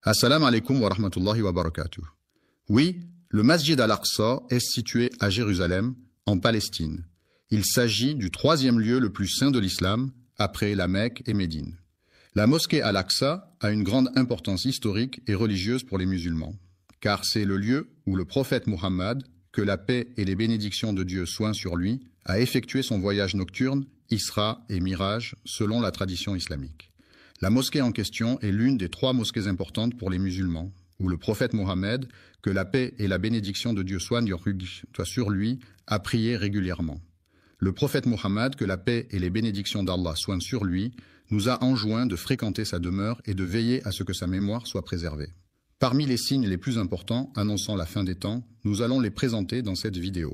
Assalamu alaikum wa rahmatullahi wa barakatuh. Oui, le Masjid al-Aqsa est situé à Jérusalem, en Palestine. Il s'agit du troisième lieu le plus saint de l'islam, après la Mecque et Médine. La mosquée al-Aqsa a une grande importance historique et religieuse pour les musulmans, car c'est le lieu où le prophète Muhammad, que la paix et les bénédictions de Dieu soient sur lui, a effectué son voyage nocturne, Isra et Miraj, selon la tradition islamique. La mosquée en question est l'une des trois mosquées importantes pour les musulmans, où le prophète Mohammed, que la paix et la bénédiction de Dieu soient sur lui, a prié régulièrement. Le prophète Mohammed, que la paix et les bénédictions d'Allah soient sur lui, nous a enjoint de fréquenter sa demeure et de veiller à ce que sa mémoire soit préservée. Parmi les signes les plus importants annonçant la fin des temps, nous allons les présenter dans cette vidéo.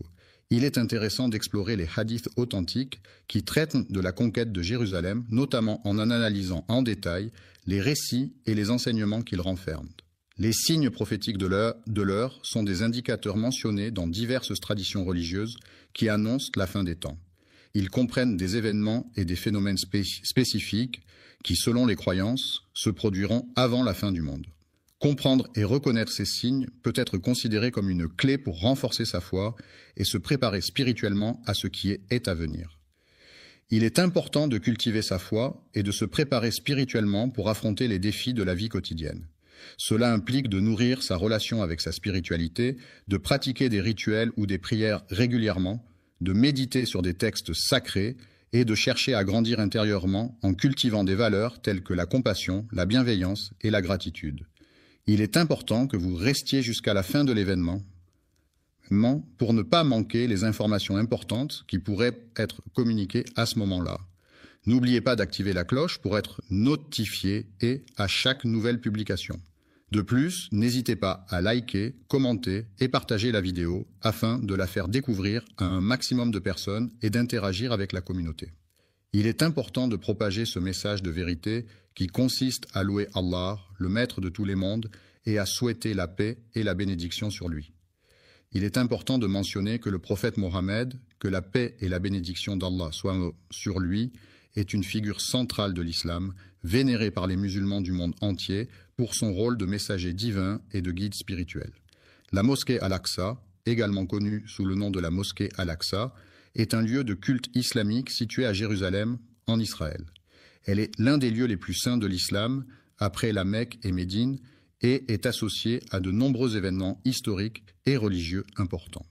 Il est intéressant d'explorer les hadiths authentiques qui traitent de la conquête de Jérusalem, notamment en analysant en détail les récits et les enseignements qu'ils renferment. Les signes prophétiques de l'heure sont des indicateurs mentionnés dans diverses traditions religieuses qui annoncent la fin des temps. Ils comprennent des événements et des phénomènes spécifiques qui, selon les croyances, se produiront avant la fin du monde. Comprendre et reconnaître ces signes peut être considéré comme une clé pour renforcer sa foi et se préparer spirituellement à ce qui est à venir. Il est important de cultiver sa foi et de se préparer spirituellement pour affronter les défis de la vie quotidienne. Cela implique de nourrir sa relation avec sa spiritualité, de pratiquer des rituels ou des prières régulièrement, de méditer sur des textes sacrés et de chercher à grandir intérieurement en cultivant des valeurs telles que la compassion, la bienveillance et la gratitude. Il est important que vous restiez jusqu'à la fin de l'événement pour ne pas manquer les informations importantes qui pourraient être communiquées à ce moment-là. N'oubliez pas d'activer la cloche pour être notifié à chaque nouvelle publication. De plus, n'hésitez pas à liker, commenter et partager la vidéo afin de la faire découvrir à un maximum de personnes et d'interagir avec la communauté. Il est important de propager ce message de vérité qui consiste à louer Allah, le maître de tous les mondes, et à souhaiter la paix et la bénédiction sur lui. Il est important de mentionner que le prophète Mohammed, que la paix et la bénédiction d'Allah soient sur lui, est une figure centrale de l'islam, vénérée par les musulmans du monde entier pour son rôle de messager divin et de guide spirituel. La mosquée Al-Aqsa, également connue sous le nom de la mosquée Al-Aqsa, est un lieu de culte islamique situé à Jérusalem, en Israël. Elle est l'un des lieux les plus saints de l'islam, après la Mecque et Médine, et est associée à de nombreux événements historiques et religieux importants.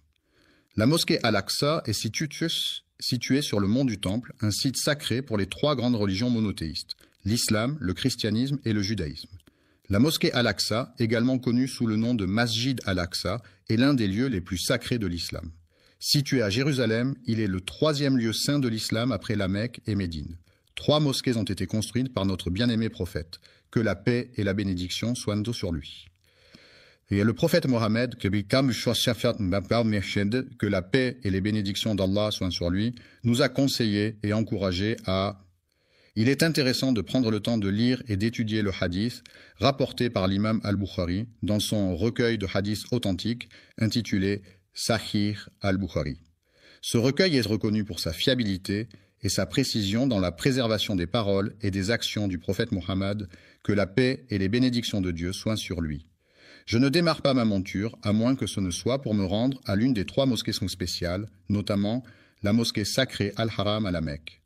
La mosquée Al-Aqsa est située sur le mont du Temple, un site sacré pour les trois grandes religions monothéistes, l'islam, le christianisme et le judaïsme. La mosquée Al-Aqsa, également connue sous le nom de Masjid Al-Aqsa, est l'un des lieux les plus sacrés de l'islam. Situé à Jérusalem, il est le troisième lieu saint de l'islam après la Mecque et Médine. 3 mosquées ont été construites par notre bien-aimé prophète, que la paix et la bénédiction soient sur lui. Et le prophète Mohammed, que la paix et les bénédictions d'Allah soient sur lui, nous a conseillé et encouragé à... Il est intéressant de prendre le temps de lire et d'étudier le hadith rapporté par l'imam al-Bukhari dans son recueil de hadiths authentiques intitulé Sahih al-Bukhari. Ce recueil est reconnu pour sa fiabilité et sa précision dans la préservation des paroles et des actions du prophète Mohammed, que la paix et les bénédictions de Dieu soient sur lui. Je ne démarre pas ma monture, à moins que ce ne soit pour me rendre à l'une des 3 mosquées spéciales, notamment la mosquée sacrée Al-Haram à la Mecque.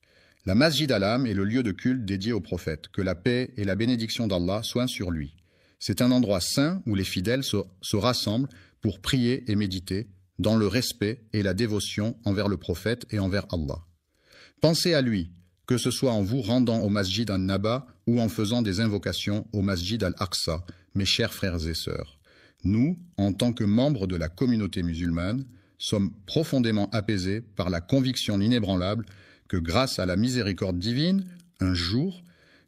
La Masjid al-Haram est le lieu de culte dédié au prophète, que la paix et la bénédiction d'Allah soient sur lui. C'est un endroit saint où les fidèles se rassemblent pour prier et méditer, dans le respect et la dévotion envers le prophète et envers Allah. Pensez à lui, que ce soit en vous rendant au Masjid al-Naba ou en faisant des invocations au Masjid al-Aqsa, mes chers frères et sœurs. Nous, en tant que membres de la communauté musulmane, sommes profondément apaisés par la conviction inébranlable que grâce à la miséricorde divine, un jour,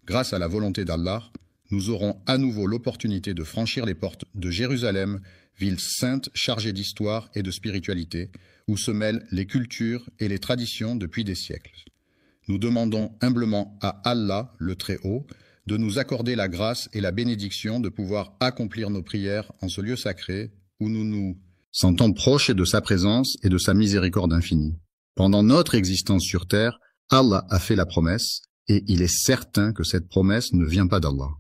grâce à la volonté d'Allah, nous aurons à nouveau l'opportunité de franchir les portes de Jérusalem, ville sainte chargée d'histoire et de spiritualité, où se mêlent les cultures et les traditions depuis des siècles. Nous demandons humblement à Allah, le Très-Haut, de nous accorder la grâce et la bénédiction de pouvoir accomplir nos prières en ce lieu sacré où nous nous sentons proches de sa présence et de sa miséricorde infinie. Pendant notre existence sur terre, Allah a fait la promesse et il est certain que cette promesse ne vient pas d'Allah.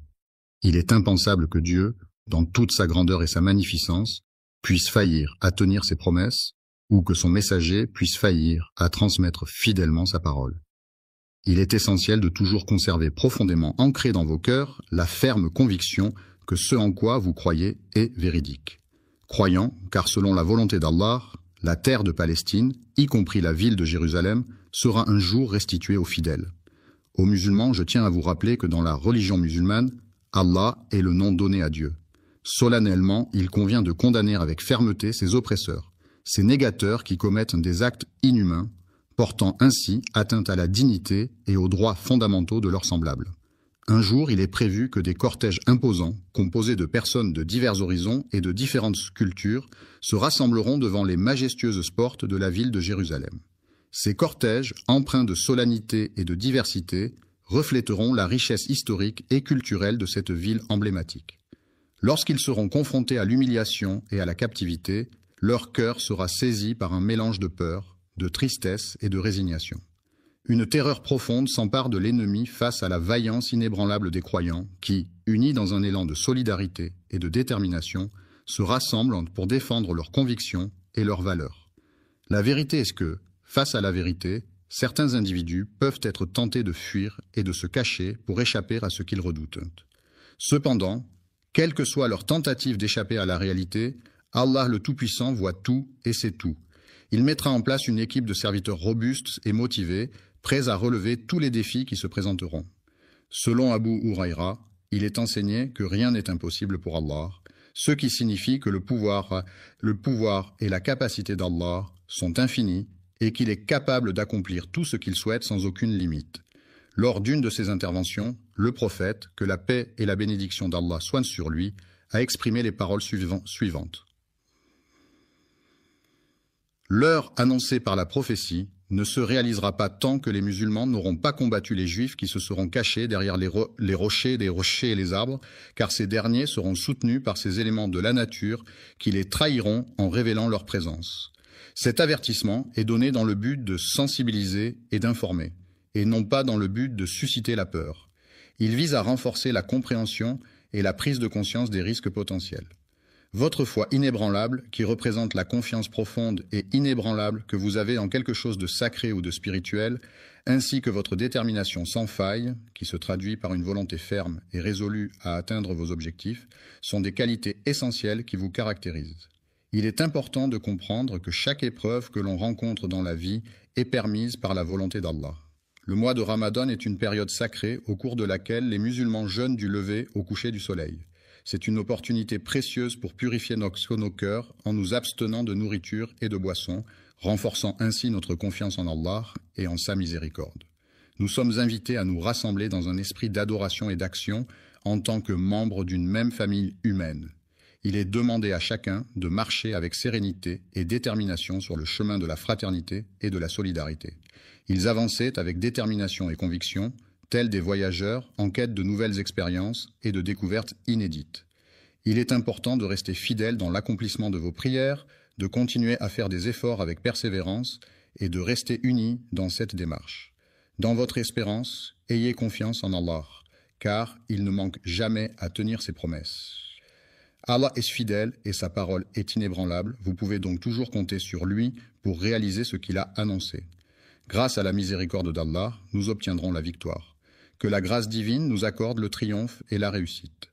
Il est impensable que Dieu, dans toute sa grandeur et sa magnificence, puisse faillir à tenir ses promesses, ou que son messager puisse faillir à transmettre fidèlement sa parole. Il est essentiel de toujours conserver profondément ancré dans vos cœurs la ferme conviction que ce en quoi vous croyez est véridique. Croyant, car selon la volonté d'Allah, la terre de Palestine, y compris la ville de Jérusalem, sera un jour restituée aux fidèles. Aux musulmans, je tiens à vous rappeler que dans la religion musulmane, Allah est le nom donné à Dieu. Solennellement, il convient de condamner avec fermeté ces oppresseurs, ces négateurs qui commettent des actes inhumains, portant ainsi atteinte à la dignité et aux droits fondamentaux de leurs semblables. Un jour, il est prévu que des cortèges imposants, composés de personnes de divers horizons et de différentes cultures, se rassembleront devant les majestueuses portes de la ville de Jérusalem. Ces cortèges, empreints de solennité et de diversité, reflèteront la richesse historique et culturelle de cette ville emblématique. Lorsqu'ils seront confrontés à l'humiliation et à la captivité, leur cœur sera saisi par un mélange de peur, de tristesse et de résignation. Une terreur profonde s'empare de l'ennemi face à la vaillance inébranlable des croyants qui, unis dans un élan de solidarité et de détermination, se rassemblent pour défendre leurs convictions et leurs valeurs. La vérité est que, face à la vérité, certains individus peuvent être tentés de fuir et de se cacher pour échapper à ce qu'ils redoutent. Cependant, quelle que soit leur tentative d'échapper à la réalité, Allah le Tout-Puissant voit tout et sait tout. Il mettra en place une équipe de serviteurs robustes et motivés, prêts à relever tous les défis qui se présenteront. Selon Abu Huraïra, il est enseigné que rien n'est impossible pour Allah, ce qui signifie que le pouvoir et la capacité d'Allah sont infinis et qu'il est capable d'accomplir tout ce qu'il souhaite sans aucune limite. Lors d'une de ses interventions, le prophète, que la paix et la bénédiction d'Allah soient sur lui, a exprimé les paroles suivantes. L'heure annoncée par la prophétie ne se réalisera pas tant que les musulmans n'auront pas combattu les juifs qui se seront cachés derrière les rochers et les arbres, car ces derniers seront soutenus par ces éléments de la nature qui les trahiront en révélant leur présence. Cet avertissement est donné dans le but de sensibiliser et d'informer, et non pas dans le but de susciter la peur. Il vise à renforcer la compréhension et la prise de conscience des risques potentiels. Votre foi inébranlable, qui représente la confiance profonde et inébranlable que vous avez en quelque chose de sacré ou de spirituel, ainsi que votre détermination sans faille, qui se traduit par une volonté ferme et résolue à atteindre vos objectifs, sont des qualités essentielles qui vous caractérisent. Il est important de comprendre que chaque épreuve que l'on rencontre dans la vie est permise par la volonté d'Allah. Le mois de Ramadan est une période sacrée au cours de laquelle les musulmans jeûnent du lever au coucher du soleil. C'est une opportunité précieuse pour purifier nos cœurs en nous abstenant de nourriture et de boissons, renforçant ainsi notre confiance en Allah et en sa miséricorde. Nous sommes invités à nous rassembler dans un esprit d'adoration et d'action en tant que membres d'une même famille humaine. Il est demandé à chacun de marcher avec sérénité et détermination sur le chemin de la fraternité et de la solidarité. Ils avançaient avec détermination et conviction, tels des voyageurs en quête de nouvelles expériences et de découvertes inédites. Il est important de rester fidèle dans l'accomplissement de vos prières, de continuer à faire des efforts avec persévérance et de rester unis dans cette démarche. Dans votre espérance, ayez confiance en Allah, car il ne manque jamais à tenir ses promesses. Allah est fidèle et sa parole est inébranlable, vous pouvez donc toujours compter sur lui pour réaliser ce qu'il a annoncé. Grâce à la miséricorde d'Allah, nous obtiendrons la victoire. Que la grâce divine nous accorde le triomphe et la réussite.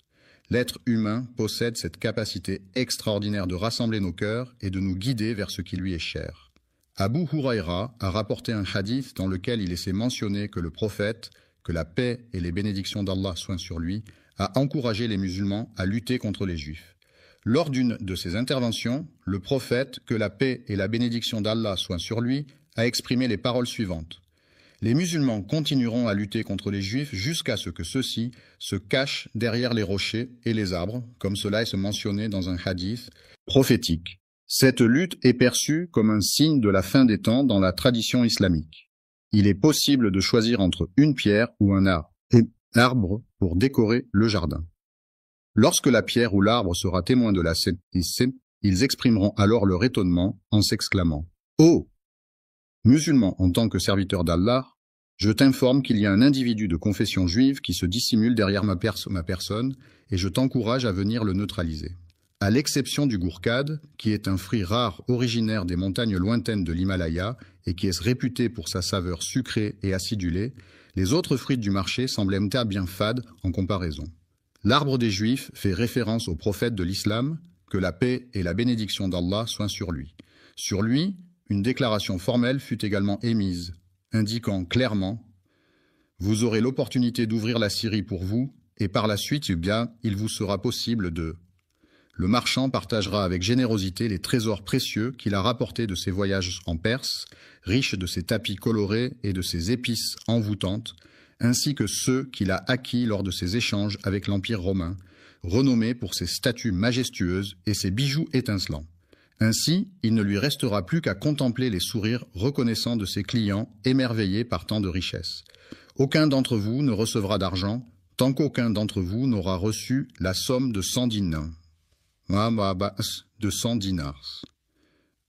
L'être humain possède cette capacité extraordinaire de rassembler nos cœurs et de nous guider vers ce qui lui est cher. Abu Huraïra a rapporté un hadith dans lequel il est mentionné que le prophète, que la paix et les bénédictions d'Allah soient sur lui, a encouragé les musulmans à lutter contre les juifs. Lors d'une de ses interventions, le prophète, que la paix et la bénédiction d'Allah soient sur lui, a exprimé les paroles suivantes. Les musulmans continueront à lutter contre les juifs jusqu'à ce que ceux-ci se cachent derrière les rochers et les arbres, comme cela est mentionné dans un hadith prophétique. Cette lutte est perçue comme un signe de la fin des temps dans la tradition islamique. Il est possible de choisir entre une pierre ou un arbre pour décorer le jardin. Lorsque la pierre ou l'arbre sera témoin de la sainteté, ils exprimeront alors leur étonnement en s'exclamant « Oh ! Musulmans en tant que serviteurs d'Allah, Je t'informe qu'il y a un individu de confession juive qui se dissimule derrière ma personne et je t'encourage à venir le neutraliser. À l'exception du gourkad, qui est un fruit rare originaire des montagnes lointaines de l'Himalaya et qui est réputé pour sa saveur sucrée et acidulée, les autres fruits du marché semblent bien fades en comparaison. L'arbre des Juifs fait référence au prophète de l'islam, que la paix et la bénédiction d'Allah soient sur lui. Sur lui, une déclaration formelle fut également émise, indiquant clairement « Vous aurez l'opportunité d'ouvrir la Syrie pour vous, et par la suite, il vous sera possible de… » Le marchand partagera avec générosité les trésors précieux qu'il a rapportés de ses voyages en Perse, riches de ses tapis colorés et de ses épices envoûtantes, ainsi que ceux qu'il a acquis lors de ses échanges avec l'Empire romain, renommé pour ses statues majestueuses et ses bijoux étincelants. Ainsi, il ne lui restera plus qu'à contempler les sourires reconnaissants de ses clients émerveillés par tant de richesses. Aucun d'entre vous ne recevra d'argent, tant qu'aucun d'entre vous n'aura reçu la somme de 100 dinars. De 100 dinars.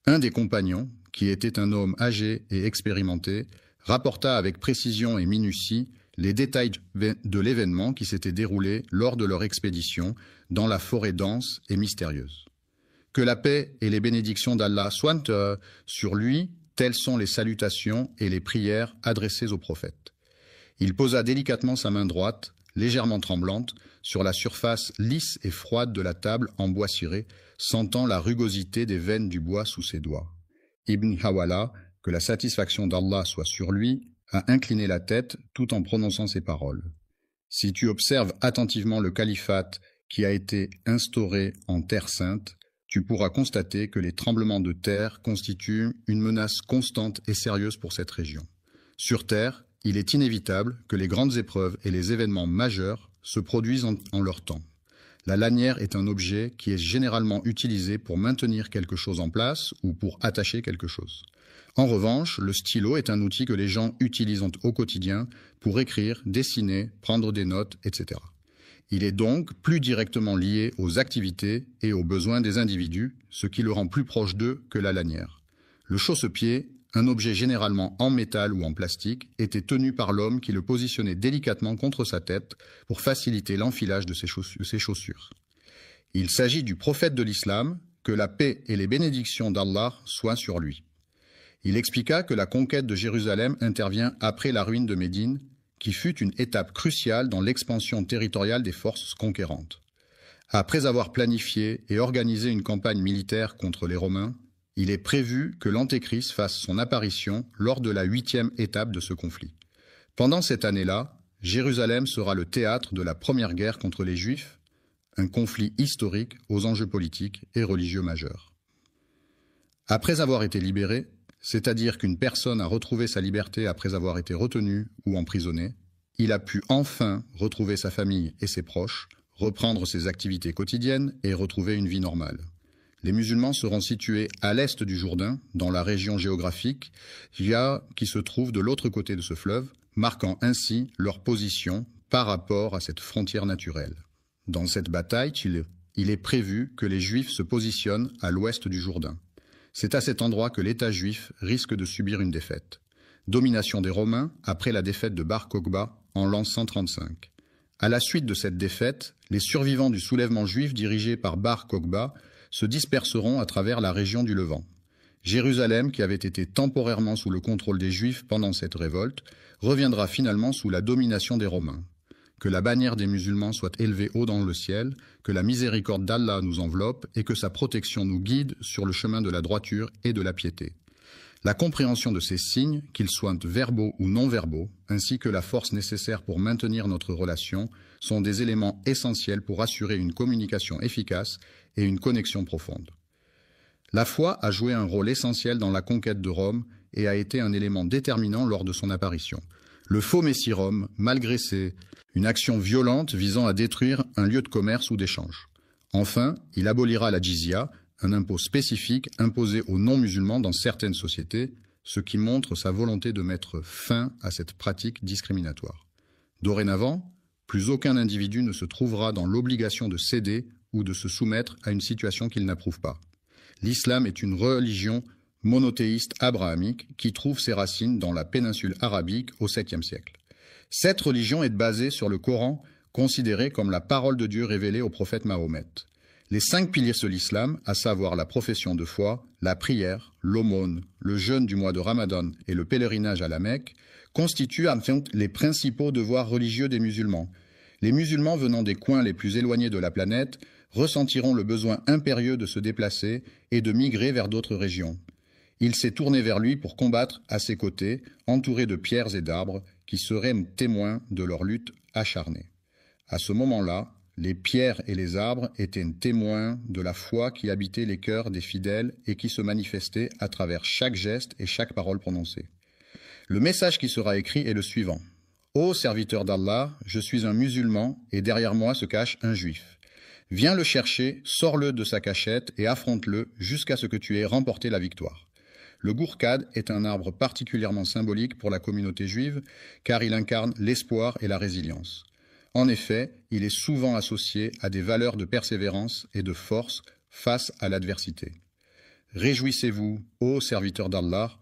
Un des compagnons, qui était un homme âgé et expérimenté, rapporta avec précision et minutie les détails de l'événement qui s'était déroulé lors de leur expédition dans la forêt dense et mystérieuse. Que la paix et les bénédictions d'Allah soient sur lui, telles sont les salutations et les prières adressées au prophète. Il posa délicatement sa main droite, légèrement tremblante, sur la surface lisse et froide de la table en bois ciré, sentant la rugosité des veines du bois sous ses doigts. Ibn Hawala, que la satisfaction d'Allah soit sur lui, a incliné la tête tout en prononçant ces paroles. Si tu observes attentivement le califat qui a été instauré en Terre sainte, tu pourras constater que les tremblements de terre constituent une menace constante et sérieuse pour cette région. Sur Terre, il est inévitable que les grandes épreuves et les événements majeurs se produisent en leur temps. La lanière est un objet qui est généralement utilisé pour maintenir quelque chose en place ou pour attacher quelque chose. En revanche, le stylo est un outil que les gens utilisent au quotidien pour écrire, dessiner, prendre des notes, etc. Il est donc plus directement lié aux activités et aux besoins des individus, ce qui le rend plus proche d'eux que la lanière. Le chausse-pied, un objet généralement en métal ou en plastique, était tenu par l'homme qui le positionnait délicatement contre sa tête pour faciliter l'enfilage de ses chaussures. Il s'agit du prophète de l'islam, que la paix et les bénédictions d'Allah soient sur lui. Il expliqua que la conquête de Jérusalem intervient après la ruine de Médine, qui fut une étape cruciale dans l'expansion territoriale des forces conquérantes. Après avoir planifié et organisé une campagne militaire contre les Romains, il est prévu que l'Antéchrist fasse son apparition lors de la 8e étape de ce conflit. Pendant cette année-là, Jérusalem sera le théâtre de la première guerre contre les Juifs, un conflit historique aux enjeux politiques et religieux majeurs. Après avoir été libéré, c'est-à-dire qu'une personne a retrouvé sa liberté après avoir été retenue ou emprisonnée, il a pu enfin retrouver sa famille et ses proches, reprendre ses activités quotidiennes et retrouver une vie normale. Les musulmans seront situés à l'est du Jourdain, dans la région géographique qui se trouve de l'autre côté de ce fleuve, marquant ainsi leur position par rapport à cette frontière naturelle. Dans cette bataille, il est prévu que les Juifs se positionnent à l'ouest du Jourdain. C'est à cet endroit que l'État juif risque de subir une défaite. Domination des Romains après la défaite de Bar Kokhba en l'an 135. À la suite de cette défaite, les survivants du soulèvement juif dirigé par Bar Kokhba se disperseront à travers la région du Levant. Jérusalem, qui avait été temporairement sous le contrôle des Juifs pendant cette révolte, reviendra finalement sous la domination des Romains. Que la bannière des musulmans soit élevée haut dans le ciel, que la miséricorde d'Allah nous enveloppe et que sa protection nous guide sur le chemin de la droiture et de la piété. La compréhension de ces signes, qu'ils soient verbaux ou non verbaux, ainsi que la force nécessaire pour maintenir notre relation, sont des éléments essentiels pour assurer une communication efficace et une connexion profonde. La foi a joué un rôle essentiel dans la conquête de Rome et a été un élément déterminant lors de son apparition. Le faux Messie Rome, malgré une action violente visant à détruire un lieu de commerce ou d'échange. Enfin, il abolira la jizya, un impôt spécifique imposé aux non-musulmans dans certaines sociétés, ce qui montre sa volonté de mettre fin à cette pratique discriminatoire. Dorénavant, plus aucun individu ne se trouvera dans l'obligation de céder ou de se soumettre à une situation qu'il n'approuve pas. L'islam est une religion monothéiste abrahamique qui trouve ses racines dans la péninsule arabique au 7e siècle. Cette religion est basée sur le Coran, considéré comme la parole de Dieu révélée au prophète Mahomet. Les 5 piliers de l'islam, à savoir la profession de foi, la prière, l'aumône, le jeûne du mois de Ramadan et le pèlerinage à la Mecque, constituent enfin les principaux devoirs religieux des musulmans. Les musulmans venant des coins les plus éloignés de la planète ressentiront le besoin impérieux de se déplacer et de migrer vers d'autres régions. Il s'est tourné vers lui pour combattre à ses côtés, entouré de pierres et d'arbres qui seraient témoins de leur lutte acharnée. À ce moment-là, les pierres et les arbres étaient témoins de la foi qui habitait les cœurs des fidèles et qui se manifestait à travers chaque geste et chaque parole prononcée. Le message qui sera écrit est le suivant. « Ô serviteur d'Allah, je suis un musulman et derrière moi se cache un juif. Viens le chercher, sors-le de sa cachette et affronte-le jusqu'à ce que tu aies remporté la victoire. » Le gourkad est un arbre particulièrement symbolique pour la communauté juive car il incarne l'espoir et la résilience. En effet, il est souvent associé à des valeurs de persévérance et de force face à l'adversité. Réjouissez-vous, ô serviteurs d'Allah,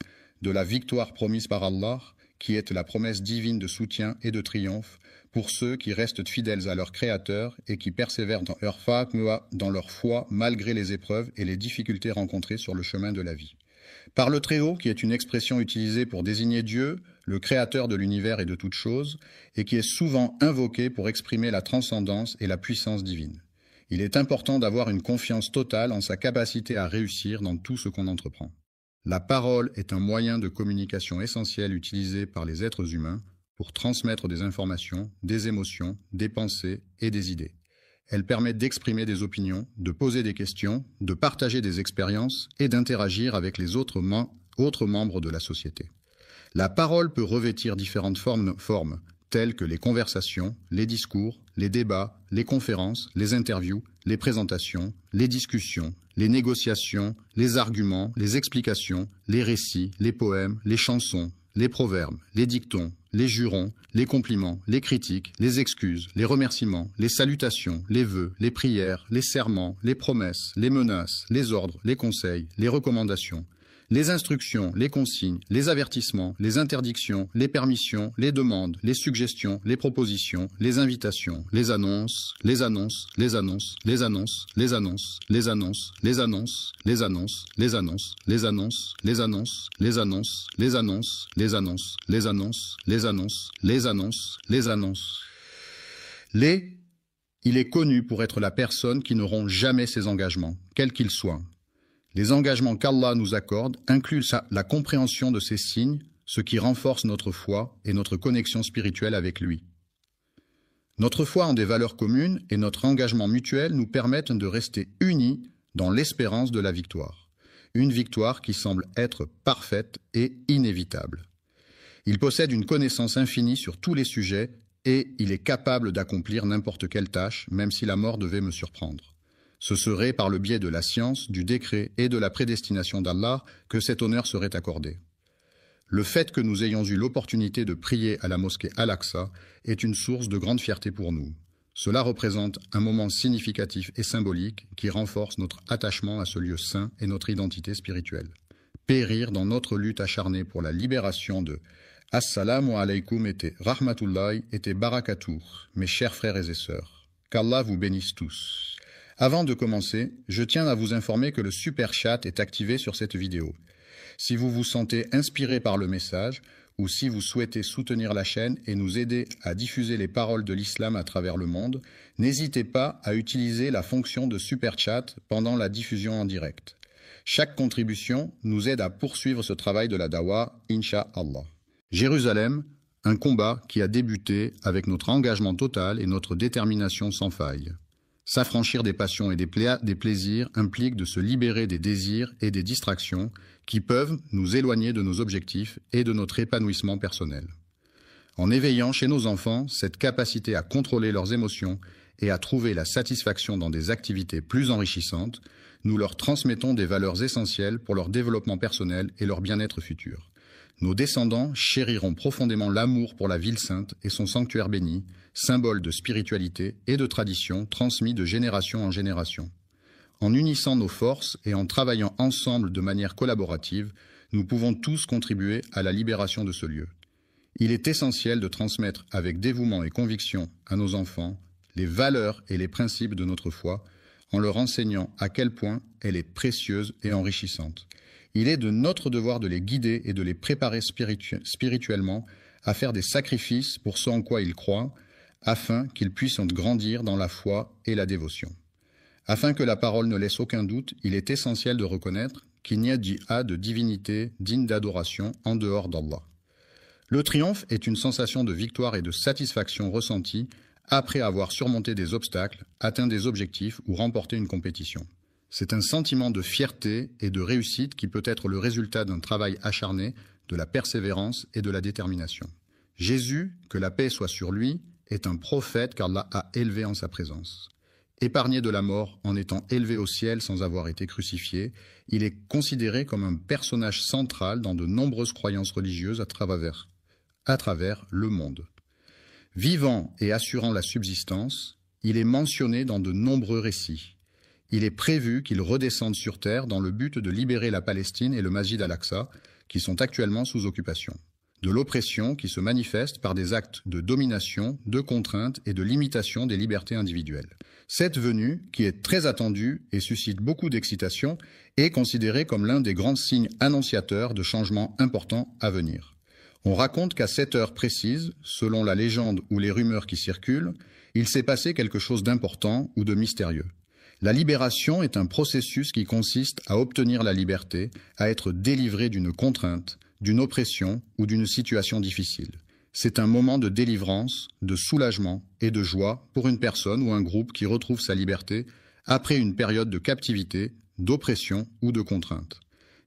de la victoire promise par Allah, qui est la promesse divine de soutien et de triomphe pour ceux qui restent fidèles à leur Créateur et qui persévèrent dans leur foi malgré les épreuves et les difficultés rencontrées sur le chemin de la vie. Par le Très-Haut, qui est une expression utilisée pour désigner Dieu, le créateur de l'univers et de toutes choses, et qui est souvent invoqué pour exprimer la transcendance et la puissance divine. Il est important d'avoir une confiance totale en sa capacité à réussir dans tout ce qu'on entreprend. La parole est un moyen de communication essentiel utilisé par les êtres humains pour transmettre des informations, des émotions, des pensées et des idées. Elle permet d'exprimer des opinions, de poser des questions, de partager des expériences et d'interagir avec les autres membres de la société. La parole peut revêtir différentes formes, telles que les conversations, les discours, les débats, les conférences, les interviews, les présentations, les discussions, les négociations, les arguments, les explications, les récits, les poèmes, les chansons, les proverbes, les dictons, les jurons, les compliments, les critiques, les excuses, les remerciements, les salutations, les vœux, les prières, les serments, les promesses, les menaces, les ordres, les conseils, les recommandations, les instructions, les consignes, les avertissements, les interdictions, les permissions, les demandes, les suggestions, les propositions, les invitations, les annonces, les annonces, les annonces, les annonces, les annonces, les annonces, les annonces, les annonces, les annonces, les annonces, les annonces, les annonces, les annonces, les annonces, les annonces, les annonces, les annonces, les annonces. Il est connu pour être la personne qui ne rompt jamais ses engagements, quels qu'ils soient. Les engagements qu'Allah nous accorde incluent la compréhension de ces signes, ce qui renforce notre foi et notre connexion spirituelle avec lui. Notre foi en des valeurs communes et notre engagement mutuel nous permettent de rester unis dans l'espérance de la victoire. Une victoire qui semble être parfaite et inévitable. Il possède une connaissance infinie sur tous les sujets et il est capable d'accomplir n'importe quelle tâche, même si la mort devait me surprendre. Ce serait par le biais de la science, du décret et de la prédestination d'Allah que cet honneur serait accordé. Le fait que nous ayons eu l'opportunité de prier à la mosquée Al-Aqsa est une source de grande fierté pour nous. Cela représente un moment significatif et symbolique qui renforce notre attachement à ce lieu saint et notre identité spirituelle. Périr dans notre lutte acharnée pour la libération de Assalamu alaykum et Rahmatullahi et Barakatuh, mes chers frères et sœurs. Qu'Allah vous bénisse tous. Avant de commencer, je tiens à vous informer que le Super Chat est activé sur cette vidéo. Si vous vous sentez inspiré par le message, ou si vous souhaitez soutenir la chaîne et nous aider à diffuser les paroles de l'islam à travers le monde, n'hésitez pas à utiliser la fonction de Super Chat pendant la diffusion en direct. Chaque contribution nous aide à poursuivre ce travail de la dawa, Inch'Allah. Jérusalem, un combat qui a débuté avec notre engagement total et notre détermination sans faille. S'affranchir des passions et des plaisirs implique de se libérer des désirs et des distractions qui peuvent nous éloigner de nos objectifs et de notre épanouissement personnel. En éveillant chez nos enfants cette capacité à contrôler leurs émotions et à trouver la satisfaction dans des activités plus enrichissantes, nous leur transmettons des valeurs essentielles pour leur développement personnel et leur bien-être futur. Nos descendants chériront profondément l'amour pour la ville sainte et son sanctuaire béni, symbole de spiritualité et de tradition transmis de génération en génération. En unissant nos forces et en travaillant ensemble de manière collaborative, nous pouvons tous contribuer à la libération de ce lieu. Il est essentiel de transmettre avec dévouement et conviction à nos enfants les valeurs et les principes de notre foi, en leur enseignant à quel point elle est précieuse et enrichissante. Il est de notre devoir de les guider et de les préparer spirituellement à faire des sacrifices pour ce en quoi ils croient, afin qu'ils puissent grandir dans la foi et la dévotion. Afin que la parole ne laisse aucun doute, il est essentiel de reconnaître qu'il n'y a de divinité digne d'adoration en dehors d'Allah. Le triomphe est une sensation de victoire et de satisfaction ressentie après avoir surmonté des obstacles, atteint des objectifs ou remporté une compétition. C'est un sentiment de fierté et de réussite qui peut être le résultat d'un travail acharné, de la persévérance et de la détermination. Jésus, que la paix soit sur lui, est un prophète qu'Allah a élevé en sa présence. Épargné de la mort en étant élevé au ciel sans avoir été crucifié, il est considéré comme un personnage central dans de nombreuses croyances religieuses à travers le monde. Vivant et assurant la subsistance, il est mentionné dans de nombreux récits. Il est prévu qu'il redescende sur terre dans le but de libérer la Palestine et le Masjid al-Aqsa, qui sont actuellement sous occupation. De l'oppression qui se manifeste par des actes de domination, de contrainte et de limitation des libertés individuelles. Cette venue, qui est très attendue et suscite beaucoup d'excitation, est considérée comme l'un des grands signes annonciateurs de changements importants à venir. On raconte qu'à cette heure précise, selon la légende ou les rumeurs qui circulent, il s'est passé quelque chose d'important ou de mystérieux. La libération est un processus qui consiste à obtenir la liberté, à être délivré d'une contrainte, d'une oppression ou d'une situation difficile. C'est un moment de délivrance, de soulagement et de joie pour une personne ou un groupe qui retrouve sa liberté après une période de captivité, d'oppression ou de contrainte.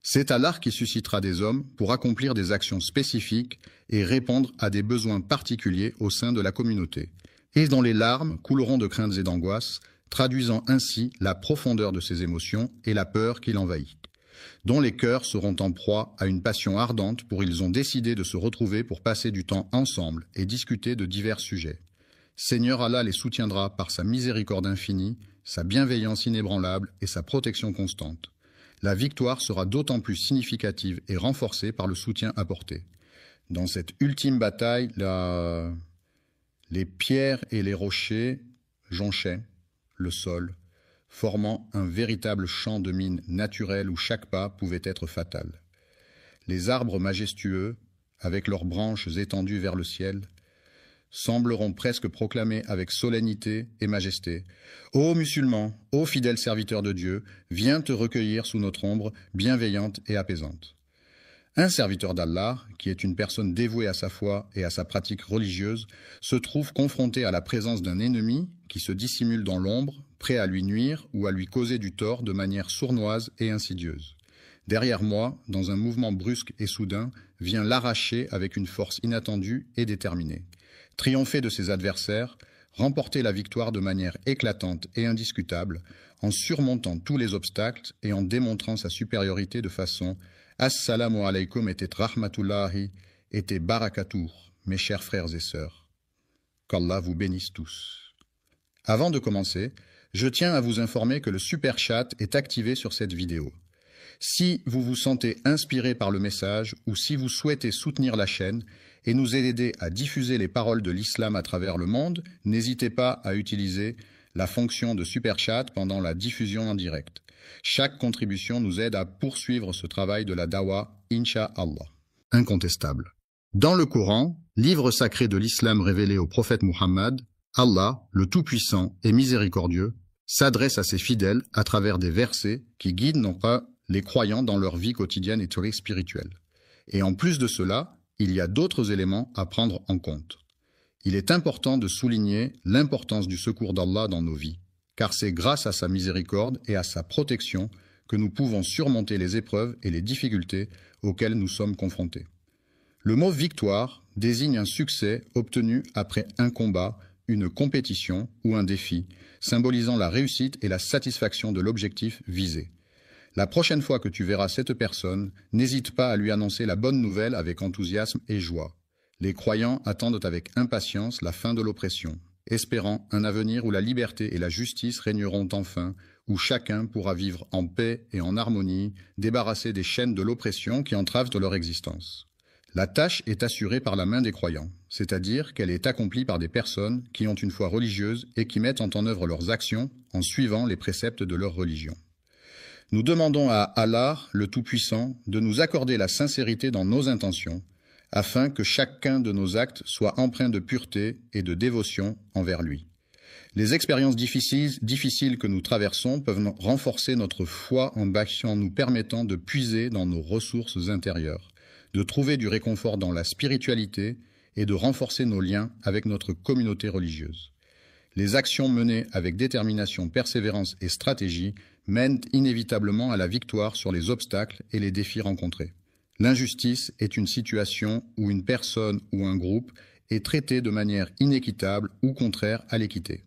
C'est Allah qui suscitera des hommes pour accomplir des actions spécifiques et répondre à des besoins particuliers au sein de la communauté, et dont les larmes couleront de craintes et d'angoisses, traduisant ainsi la profondeur de ses émotions et la peur qui l'envahit, dont les cœurs seront en proie à une passion ardente pour ils ont décidé de se retrouver pour passer du temps ensemble et discuter de divers sujets. Seigneur Allah les soutiendra par sa miséricorde infinie, sa bienveillance inébranlable et sa protection constante. La victoire sera d'autant plus significative et renforcée par le soutien apporté. Dans cette ultime bataille, les pierres et les rochers jonchaient le sol, formant un véritable champ de mine naturel où chaque pas pouvait être fatal. Les arbres majestueux, avec leurs branches étendues vers le ciel, sembleront presque proclamer avec solennité et majesté « Ô musulmans, ô fidèles serviteurs de Dieu, viens te recueillir sous notre ombre bienveillante et apaisante. » Un serviteur d'Allah, qui est une personne dévouée à sa foi et à sa pratique religieuse, se trouve confronté à la présence d'un ennemi qui se dissimule dans l'ombre, prêt à lui nuire ou à lui causer du tort de manière sournoise et insidieuse. Derrière moi, dans un mouvement brusque et soudain, vient l'arracher avec une force inattendue et déterminée. Triompher de ses adversaires, remporter la victoire de manière éclatante et indiscutable, en surmontant tous les obstacles et en démontrant sa supériorité de façon « Assalamu alaykum et rahmatullahi et barakatuh, mes chers frères et sœurs. Qu'Allah vous bénisse tous. » Avant de commencer, je tiens à vous informer que le Super Chat est activé sur cette vidéo. Si vous vous sentez inspiré par le message ou si vous souhaitez soutenir la chaîne et nous aider à diffuser les paroles de l'islam à travers le monde, n'hésitez pas à utiliser la fonction de Super Chat pendant la diffusion en direct. Chaque contribution nous aide à poursuivre ce travail de la dawa, Inch'Allah. Incontestable. Dans le Coran, livre sacré de l'islam révélé au prophète Muhammad, Allah, le Tout-Puissant et Miséricordieux, s'adresse à ses fidèles à travers des versets qui guident non pas les croyants dans leur vie quotidienne et spirituelle. Et en plus de cela, il y a d'autres éléments à prendre en compte. Il est important de souligner l'importance du secours d'Allah dans nos vies, car c'est grâce à sa miséricorde et à sa protection que nous pouvons surmonter les épreuves et les difficultés auxquelles nous sommes confrontés. Le mot « victoire » désigne un succès obtenu après un combat, une compétition ou un défi, symbolisant la réussite et la satisfaction de l'objectif visé. La prochaine fois que tu verras cette personne, n'hésite pas à lui annoncer la bonne nouvelle avec enthousiasme et joie. Les croyants attendent avec impatience la fin de l'oppression, espérant un avenir où la liberté et la justice régneront enfin, où chacun pourra vivre en paix et en harmonie, débarrassé des chaînes de l'oppression qui entravent leur existence. La tâche est assurée par la main des croyants, c'est-à-dire qu'elle est accomplie par des personnes qui ont une foi religieuse et qui mettent en œuvre leurs actions en suivant les préceptes de leur religion. Nous demandons à Allah, le Tout-Puissant, de nous accorder la sincérité dans nos intentions, afin que chacun de nos actes soit empreint de pureté et de dévotion envers lui. Les expériences difficiles que nous traversons peuvent renforcer notre foi en nous permettant de puiser dans nos ressources intérieures, de trouver du réconfort dans la spiritualité et de renforcer nos liens avec notre communauté religieuse. Les actions menées avec détermination, persévérance et stratégie mènent inévitablement à la victoire sur les obstacles et les défis rencontrés. L'injustice est une situation où une personne ou un groupe est traité de manière inéquitable ou contraire à l'équité.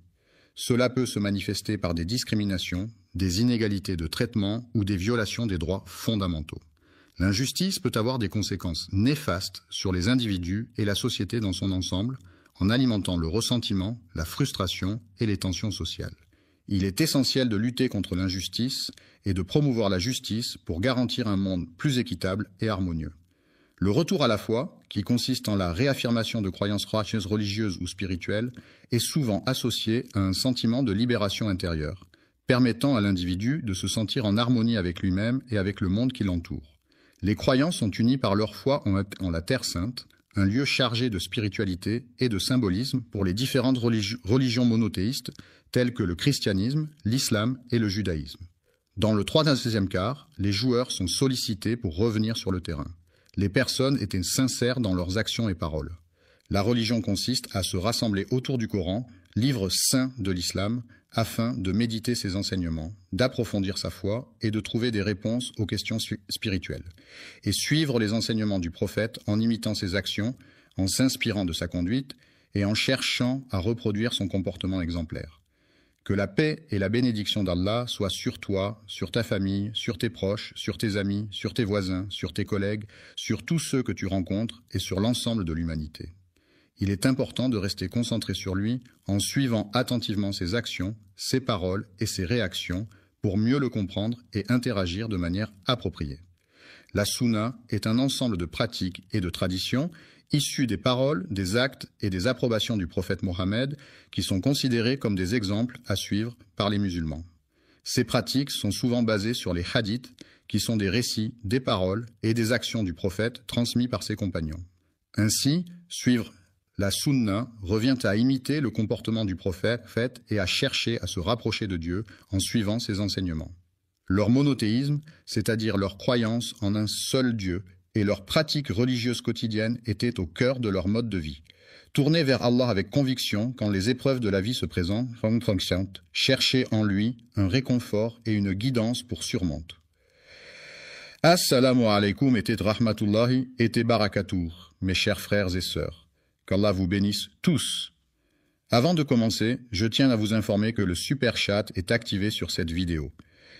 Cela peut se manifester par des discriminations, des inégalités de traitement ou des violations des droits fondamentaux. L'injustice peut avoir des conséquences néfastes sur les individus et la société dans son ensemble, en alimentant le ressentiment, la frustration et les tensions sociales. Il est essentiel de lutter contre l'injustice et de promouvoir la justice pour garantir un monde plus équitable et harmonieux. Le retour à la foi, qui consiste en la réaffirmation de croyances religieuses ou spirituelles, est souvent associé à un sentiment de libération intérieure, permettant à l'individu de se sentir en harmonie avec lui-même et avec le monde qui l'entoure. Les croyants sont unis par leur foi en la Terre Sainte, un lieu chargé de spiritualité et de symbolisme pour les différentes religions monothéistes telles que le christianisme, l'islam et le judaïsme. Dans le 3e quart, les joueurs sont sollicités pour revenir sur le terrain. Les personnes étaient sincères dans leurs actions et paroles. La religion consiste à se rassembler autour du Coran, livre saint de l'islam, afin de méditer ses enseignements, d'approfondir sa foi et de trouver des réponses aux questions spirituelles, et suivre les enseignements du prophète en imitant ses actions, en s'inspirant de sa conduite et en cherchant à reproduire son comportement exemplaire. Que la paix et la bénédiction d'Allah soient sur toi, sur ta famille, sur tes proches, sur tes amis, sur tes voisins, sur tes collègues, sur tous ceux que tu rencontres et sur l'ensemble de l'humanité. Il est important de rester concentré sur lui en suivant attentivement ses actions, ses paroles et ses réactions pour mieux le comprendre et interagir de manière appropriée. La Sunna est un ensemble de pratiques et de traditions issues des paroles, des actes et des approbations du prophète Mohammed qui sont considérés comme des exemples à suivre par les musulmans. Ces pratiques sont souvent basées sur les hadiths qui sont des récits, des paroles et des actions du prophète transmis par ses compagnons. Ainsi, suivre la sunna revient à imiter le comportement du prophète et à chercher à se rapprocher de Dieu en suivant ses enseignements. Leur monothéisme, c'est-à-dire leur croyance en un seul Dieu, et leur pratique religieuse quotidienne étaient au cœur de leur mode de vie. Tourner vers Allah avec conviction quand les épreuves de la vie se présentent, chercher en lui un réconfort et une guidance pour surmonter. Assalamu alaikum et rahmatullahi et barakatuh, mes chers frères et sœurs. Qu'Allah vous bénisse tous. Avant de commencer, je tiens à vous informer que le Super Chat est activé sur cette vidéo.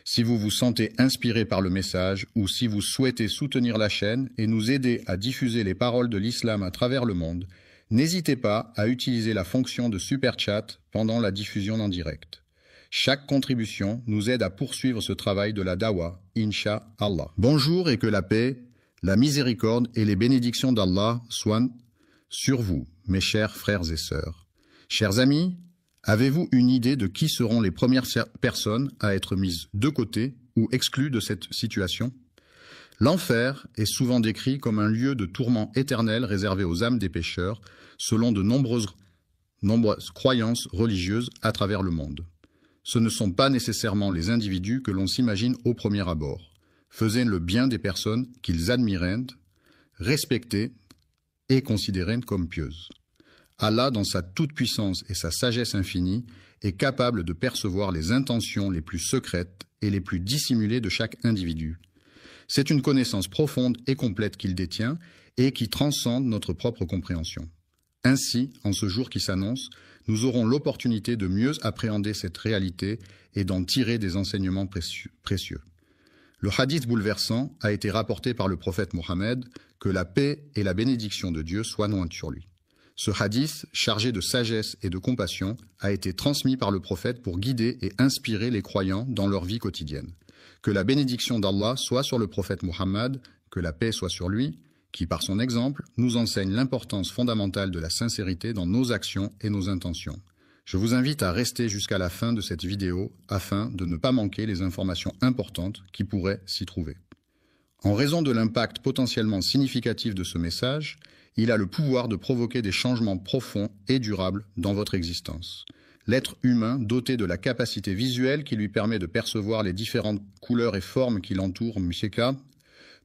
Si vous vous sentez inspiré par le message ou si vous souhaitez soutenir la chaîne et nous aider à diffuser les paroles de l'islam à travers le monde, n'hésitez pas à utiliser la fonction de Super Chat pendant la diffusion en direct. Chaque contribution nous aide à poursuivre ce travail de la dawa, Inch'Allah. Bonjour et que la paix, la miséricorde et les bénédictions d'Allah soient sur vous, mes chers frères et sœurs. Chers amis, avez-vous une idée de qui seront les premières personnes à être mises de côté ou exclues de cette situation? L'enfer est souvent décrit comme un lieu de tourment éternel réservé aux âmes des pécheurs, selon de nombreuses croyances religieuses à travers le monde. Ce ne sont pas nécessairement les individus que l'on s'imagine au premier abord. Faisaient le bien des personnes qu'ils admiraient, respectaient et considérées comme pieuses. Allah, dans sa toute-puissance et sa sagesse infinie, est capable de percevoir les intentions les plus secrètes et les plus dissimulées de chaque individu. C'est une connaissance profonde et complète qu'il détient et qui transcende notre propre compréhension. Ainsi, en ce jour qui s'annonce, nous aurons l'opportunité de mieux appréhender cette réalité et d'en tirer des enseignements précieux. Le hadith bouleversant a été rapporté par le prophète Mohammed que la paix et la bénédiction de Dieu soient sur lui. Ce hadith, chargé de sagesse et de compassion, a été transmis par le prophète pour guider et inspirer les croyants dans leur vie quotidienne. Que la bénédiction d'Allah soit sur le prophète Muhammad, que la paix soit sur lui, qui par son exemple nous enseigne l'importance fondamentale de la sincérité dans nos actions et nos intentions. Je vous invite à rester jusqu'à la fin de cette vidéo afin de ne pas manquer les informations importantes qui pourraient s'y trouver. En raison de l'impact potentiellement significatif de ce message, il a le pouvoir de provoquer des changements profonds et durables dans votre existence. L'être humain, doté de la capacité visuelle qui lui permet de percevoir les différentes couleurs et formes qui l'entourent, Msheka,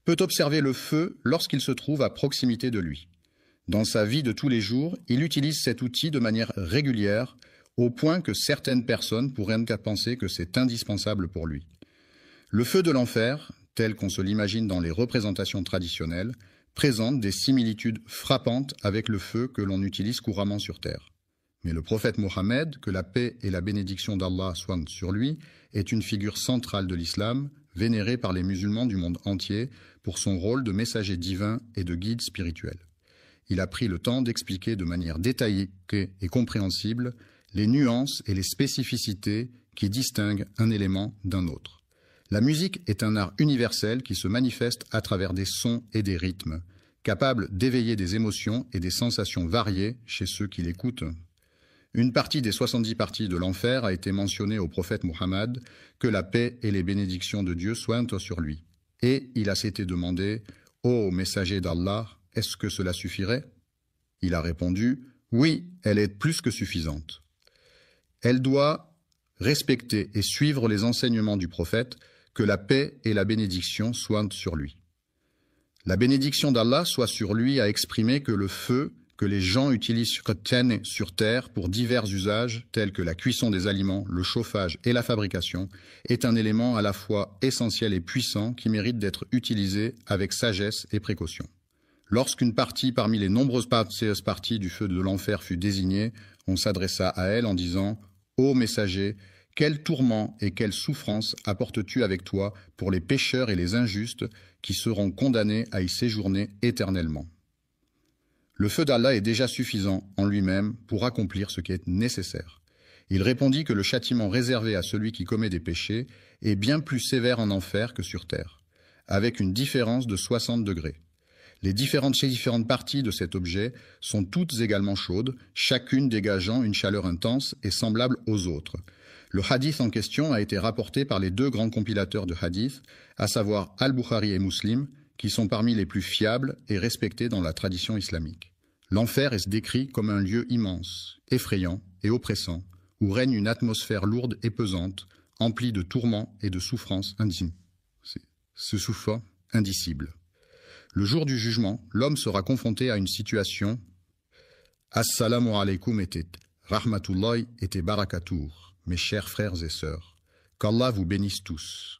peut observer le feu lorsqu'il se trouve à proximité de lui. Dans sa vie de tous les jours, il utilise cet outil de manière régulière, au point que certaines personnes pourraient penser que c'est indispensable pour lui. Le feu de l'enfer, tel qu'on se l'imagine dans les représentations traditionnelles, présente des similitudes frappantes avec le feu que l'on utilise couramment sur terre. Mais le prophète Mohammed, que la paix et la bénédiction d'Allah soient sur lui, est une figure centrale de l'islam, vénéré par les musulmans du monde entier pour son rôle de messager divin et de guide spirituel. Il a pris le temps d'expliquer de manière détaillée et compréhensible les nuances et les spécificités qui distinguent un élément d'un autre. La musique est un art universel qui se manifeste à travers des sons et des rythmes, capable d'éveiller des émotions et des sensations variées chez ceux qui l'écoutent. Une partie des 70 parties de l'enfer a été mentionnée au prophète Muhammad, que la paix et les bénédictions de Dieu soient sur lui. Et il a s'était demandé, « Ô messager d'Allah, est-ce que cela suffirait ?» Il a répondu, « Oui, elle est plus que suffisante. » Elle doit respecter et suivre les enseignements du prophète, que la paix et la bénédiction soient sur lui. La bénédiction d'Allah soit sur lui a exprimé que le feu que les gens utilisent sur terre pour divers usages tels que la cuisson des aliments, le chauffage et la fabrication est un élément à la fois essentiel et puissant qui mérite d'être utilisé avec sagesse et précaution. Lorsqu'une partie parmi les nombreuses parties du feu de l'enfer fut désignée, on s'adressa à elle en disant « Ô messager, quel tourment et quelle souffrance apportes-tu avec toi pour les pécheurs et les injustes qui seront condamnés à y séjourner éternellement ?» Le feu d'Allah est déjà suffisant en lui-même pour accomplir ce qui est nécessaire. Il répondit que le châtiment réservé à celui qui commet des péchés est bien plus sévère en enfer que sur terre, avec une différence de 60 degrés. Les différentes parties de cet objet sont toutes également chaudes, chacune dégageant une chaleur intense et semblable aux autres. Le hadith en question a été rapporté par les deux grands compilateurs de hadith, à savoir Al-Bukhari et Muslim, qui sont parmi les plus fiables et respectés dans la tradition islamique. L'enfer est décrit comme un lieu immense, effrayant et oppressant, où règne une atmosphère lourde et pesante, emplie de tourments et de souffrances indicibles. Le jour du jugement, l'homme sera confronté à une situation « Assalamu alaikum était rahmatullahi était barakatuh » mes chers frères et sœurs, qu'Allah vous bénisse tous.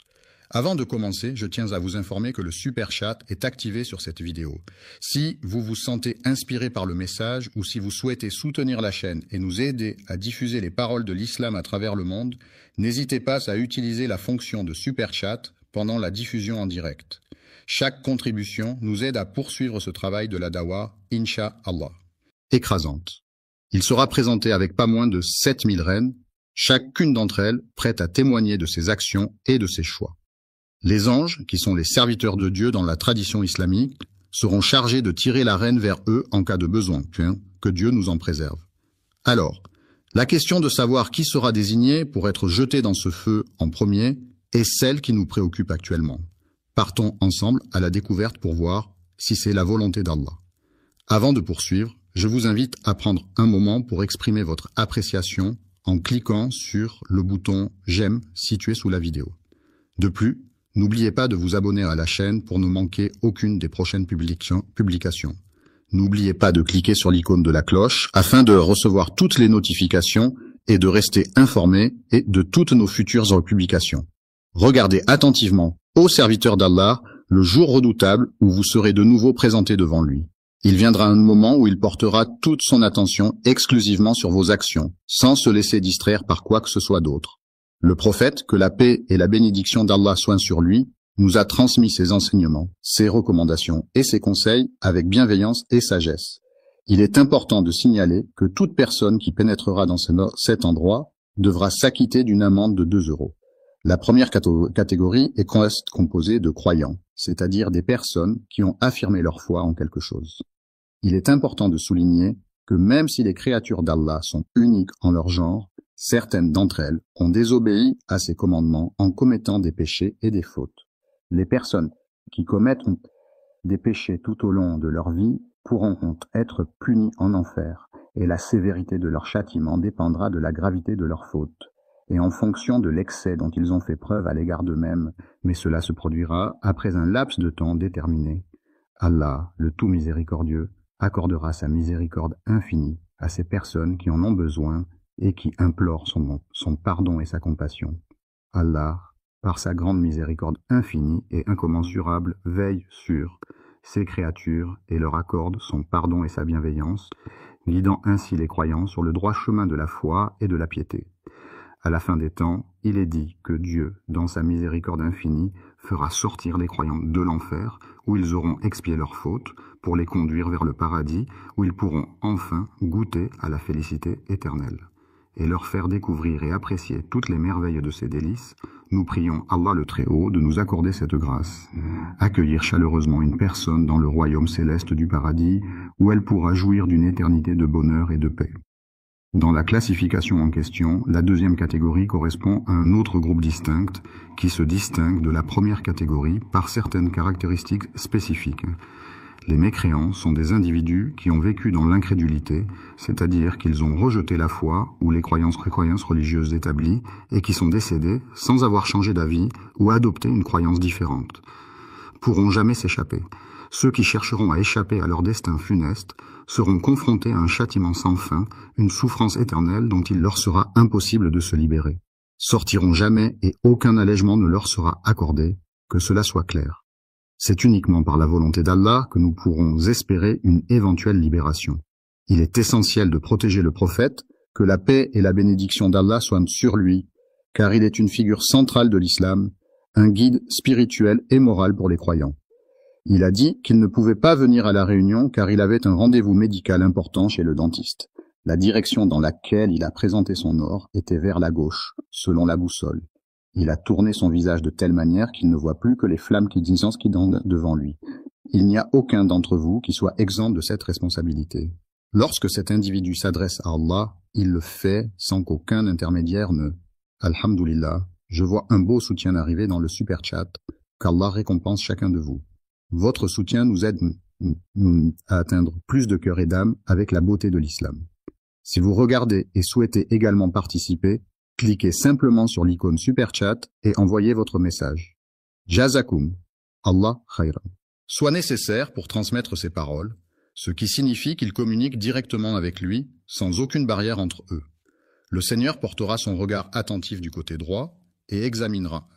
Avant de commencer, je tiens à vous informer que le Super Chat est activé sur cette vidéo. Si vous vous sentez inspiré par le message ou si vous souhaitez soutenir la chaîne et nous aider à diffuser les paroles de l'islam à travers le monde, n'hésitez pas à utiliser la fonction de Super Chat pendant la diffusion en direct. Chaque contribution nous aide à poursuivre ce travail de la dawa, Inch'Allah. Écrasante. Il sera présenté avec pas moins de 7000 reines, chacune d'entre elles prête à témoigner de ses actions et de ses choix. Les anges, qui sont les serviteurs de Dieu dans la tradition islamique, seront chargés de tirer la reine vers eux en cas de besoin, que Dieu nous en préserve. Alors, la question de savoir qui sera désigné pour être jeté dans ce feu en premier est celle qui nous préoccupe actuellement. Partons ensemble à la découverte pour voir si c'est la volonté d'Allah. Avant de poursuivre, je vous invite à prendre un moment pour exprimer votre appréciation en cliquant sur le bouton « J'aime » situé sous la vidéo. De plus, n'oubliez pas de vous abonner à la chaîne pour ne manquer aucune des prochaines publications. N'oubliez pas de cliquer sur l'icône de la cloche afin de recevoir toutes les notifications et de rester informé de toutes nos futures publications. Regardez attentivement ô serviteur d'Allah le jour redoutable où vous serez de nouveau présenté devant lui. Il viendra un moment où il portera toute son attention exclusivement sur vos actions, sans se laisser distraire par quoi que ce soit d'autre. Le prophète, que la paix et la bénédiction d'Allah soient sur lui, nous a transmis ses enseignements, ses recommandations et ses conseils avec bienveillance et sagesse. Il est important de signaler que toute personne qui pénétrera dans cet endroit devra s'acquitter d'une amende de 2 €. La première catégorie est composée de croyants, c'est-à-dire des personnes qui ont affirmé leur foi en quelque chose. Il est important de souligner que même si les créatures d'Allah sont uniques en leur genre, certaines d'entre elles ont désobéi à ses commandements en commettant des péchés et des fautes. Les personnes qui commettent des péchés tout au long de leur vie pourront être punies en enfer, et la sévérité de leur châtiment dépendra de la gravité de leurs fautes, et en fonction de l'excès dont ils ont fait preuve à l'égard d'eux-mêmes, mais cela se produira après un laps de temps déterminé. Allah, le tout miséricordieux, accordera sa miséricorde infinie à ces personnes qui en ont besoin et qui implorent son pardon et sa compassion. Allah, par sa grande miséricorde infinie et incommensurable, veille sur ces créatures et leur accorde son pardon et sa bienveillance, guidant ainsi les croyants sur le droit chemin de la foi et de la piété. À la fin des temps, il est dit que Dieu, dans sa miséricorde infinie, fera sortir les croyants de l'enfer, où ils auront expié leurs fautes, pour les conduire vers le paradis, où ils pourront enfin goûter à la félicité éternelle, et leur faire découvrir et apprécier toutes les merveilles de ses délices. Nous prions Allah le Très-Haut de nous accorder cette grâce, accueillir chaleureusement une personne dans le royaume céleste du paradis, où elle pourra jouir d'une éternité de bonheur et de paix. Dans la classification en question, la deuxième catégorie correspond à un autre groupe distinct qui se distingue de la première catégorie par certaines caractéristiques spécifiques. Les mécréants sont des individus qui ont vécu dans l'incrédulité, c'est-à-dire qu'ils ont rejeté la foi ou les croyances religieuses établies et qui sont décédés sans avoir changé d'avis ou adopté une croyance différente. Pourront jamais s'échapper. Ceux qui chercheront à échapper à leur destin funeste seront confrontés à un châtiment sans fin, une souffrance éternelle dont il leur sera impossible de se libérer. Sortiront jamais et aucun allègement ne leur sera accordé, que cela soit clair. C'est uniquement par la volonté d'Allah que nous pourrons espérer une éventuelle libération. Il est essentiel de protéger le prophète, que la paix et la bénédiction d'Allah soient sur lui, car il est une figure centrale de l'islam, un guide spirituel et moral pour les croyants. Il a dit qu'il ne pouvait pas venir à la réunion car il avait un rendez-vous médical important chez le dentiste. La direction dans laquelle il a présenté son or était vers la gauche, selon la boussole. Il a tourné son visage de telle manière qu'il ne voit plus que les flammes qui dansent devant lui. Il n'y a aucun d'entre vous qui soit exempt de cette responsabilité. Lorsque cet individu s'adresse à Allah, il le fait sans qu'aucun intermédiaire ne... Alhamdulillah, je vois un beau soutien arriver dans le super chat, qu'Allah récompense chacun de vous. Votre soutien nous aide à atteindre plus de cœurs et d'âmes avec la beauté de l'islam. Si vous regardez et souhaitez également participer, cliquez simplement sur l'icône Super Chat et envoyez votre message. Jazakum, Allah khayran. Soit nécessaire pour transmettre ces paroles, ce qui signifie qu'il communique directement avec lui, sans aucune barrière entre eux. Le Seigneur portera son regard attentif du côté droit et examinera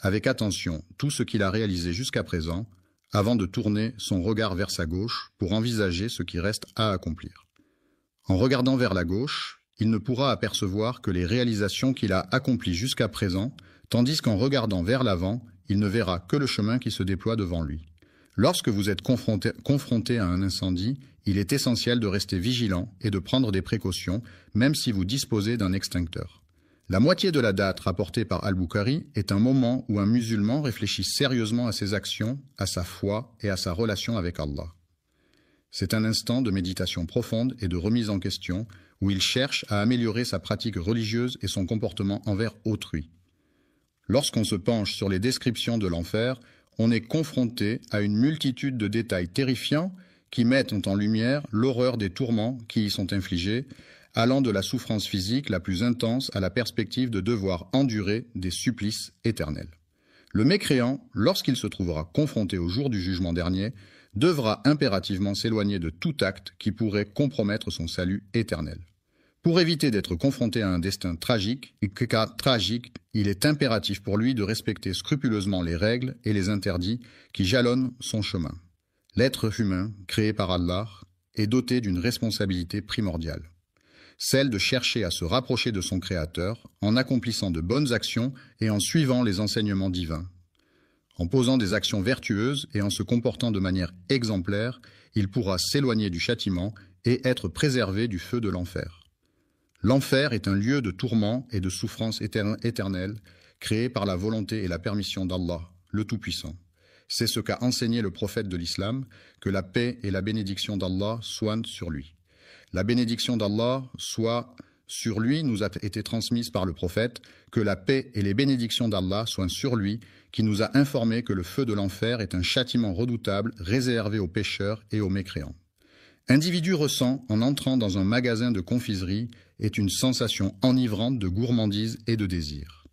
avec attention tout ce qu'il a réalisé jusqu'à présent, avant de tourner son regard vers sa gauche pour envisager ce qui reste à accomplir. En regardant vers la gauche, il ne pourra apercevoir que les réalisations qu'il a accomplies jusqu'à présent, tandis qu'en regardant vers l'avant, il ne verra que le chemin qui se déploie devant lui. Lorsque vous êtes confronté à un incendie, il est essentiel de rester vigilant et de prendre des précautions, même si vous disposez d'un extincteur. La moitié de la date rapportée par Al-Bukhari est un moment où un musulman réfléchit sérieusement à ses actions, à sa foi et à sa relation avec Allah. C'est un instant de méditation profonde et de remise en question où il cherche à améliorer sa pratique religieuse et son comportement envers autrui. Lorsqu'on se penche sur les descriptions de l'enfer, on est confronté à une multitude de détails terrifiants qui mettent en lumière l'horreur des tourments qui y sont infligés, allant de la souffrance physique la plus intense à la perspective de devoir endurer des supplices éternels. Le mécréant, lorsqu'il se trouvera confronté au jour du jugement dernier, devra impérativement s'éloigner de tout acte qui pourrait compromettre son salut éternel. Pour éviter d'être confronté à un destin tragique, il est impératif pour lui de respecter scrupuleusement les règles et les interdits qui jalonnent son chemin. L'être humain, créé par Allah, est doté d'une responsabilité primordiale, celle de chercher à se rapprocher de son Créateur en accomplissant de bonnes actions et en suivant les enseignements divins. En posant des actions vertueuses et en se comportant de manière exemplaire, il pourra s'éloigner du châtiment et être préservé du feu de l'enfer. L'enfer est un lieu de tourment et de souffrance éternelle, créé par la volonté et la permission d'Allah, le Tout-Puissant. C'est ce qu'a enseigné le prophète de l'islam, que la paix et la bénédiction d'Allah soient sur lui. La bénédiction d'Allah soit sur lui nous a été transmise par le prophète, que la paix et les bénédictions d'Allah soient sur lui, qui nous a informé que le feu de l'enfer est un châtiment redoutable réservé aux pécheurs et aux mécréants. Individu ressent, en entrant dans un magasin de confiserie, est une sensation enivrante de gourmandise et de désir.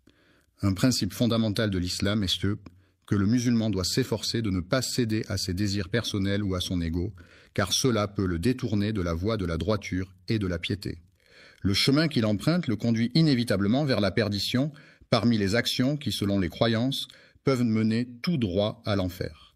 Un principe fondamental de l'islam est ce que le musulman doit s'efforcer de ne pas céder à ses désirs personnels ou à son ego, car cela peut le détourner de la voie de la droiture et de la piété. Le chemin qu'il emprunte le conduit inévitablement vers la perdition parmi les actions qui, selon les croyances, peuvent mener tout droit à l'enfer.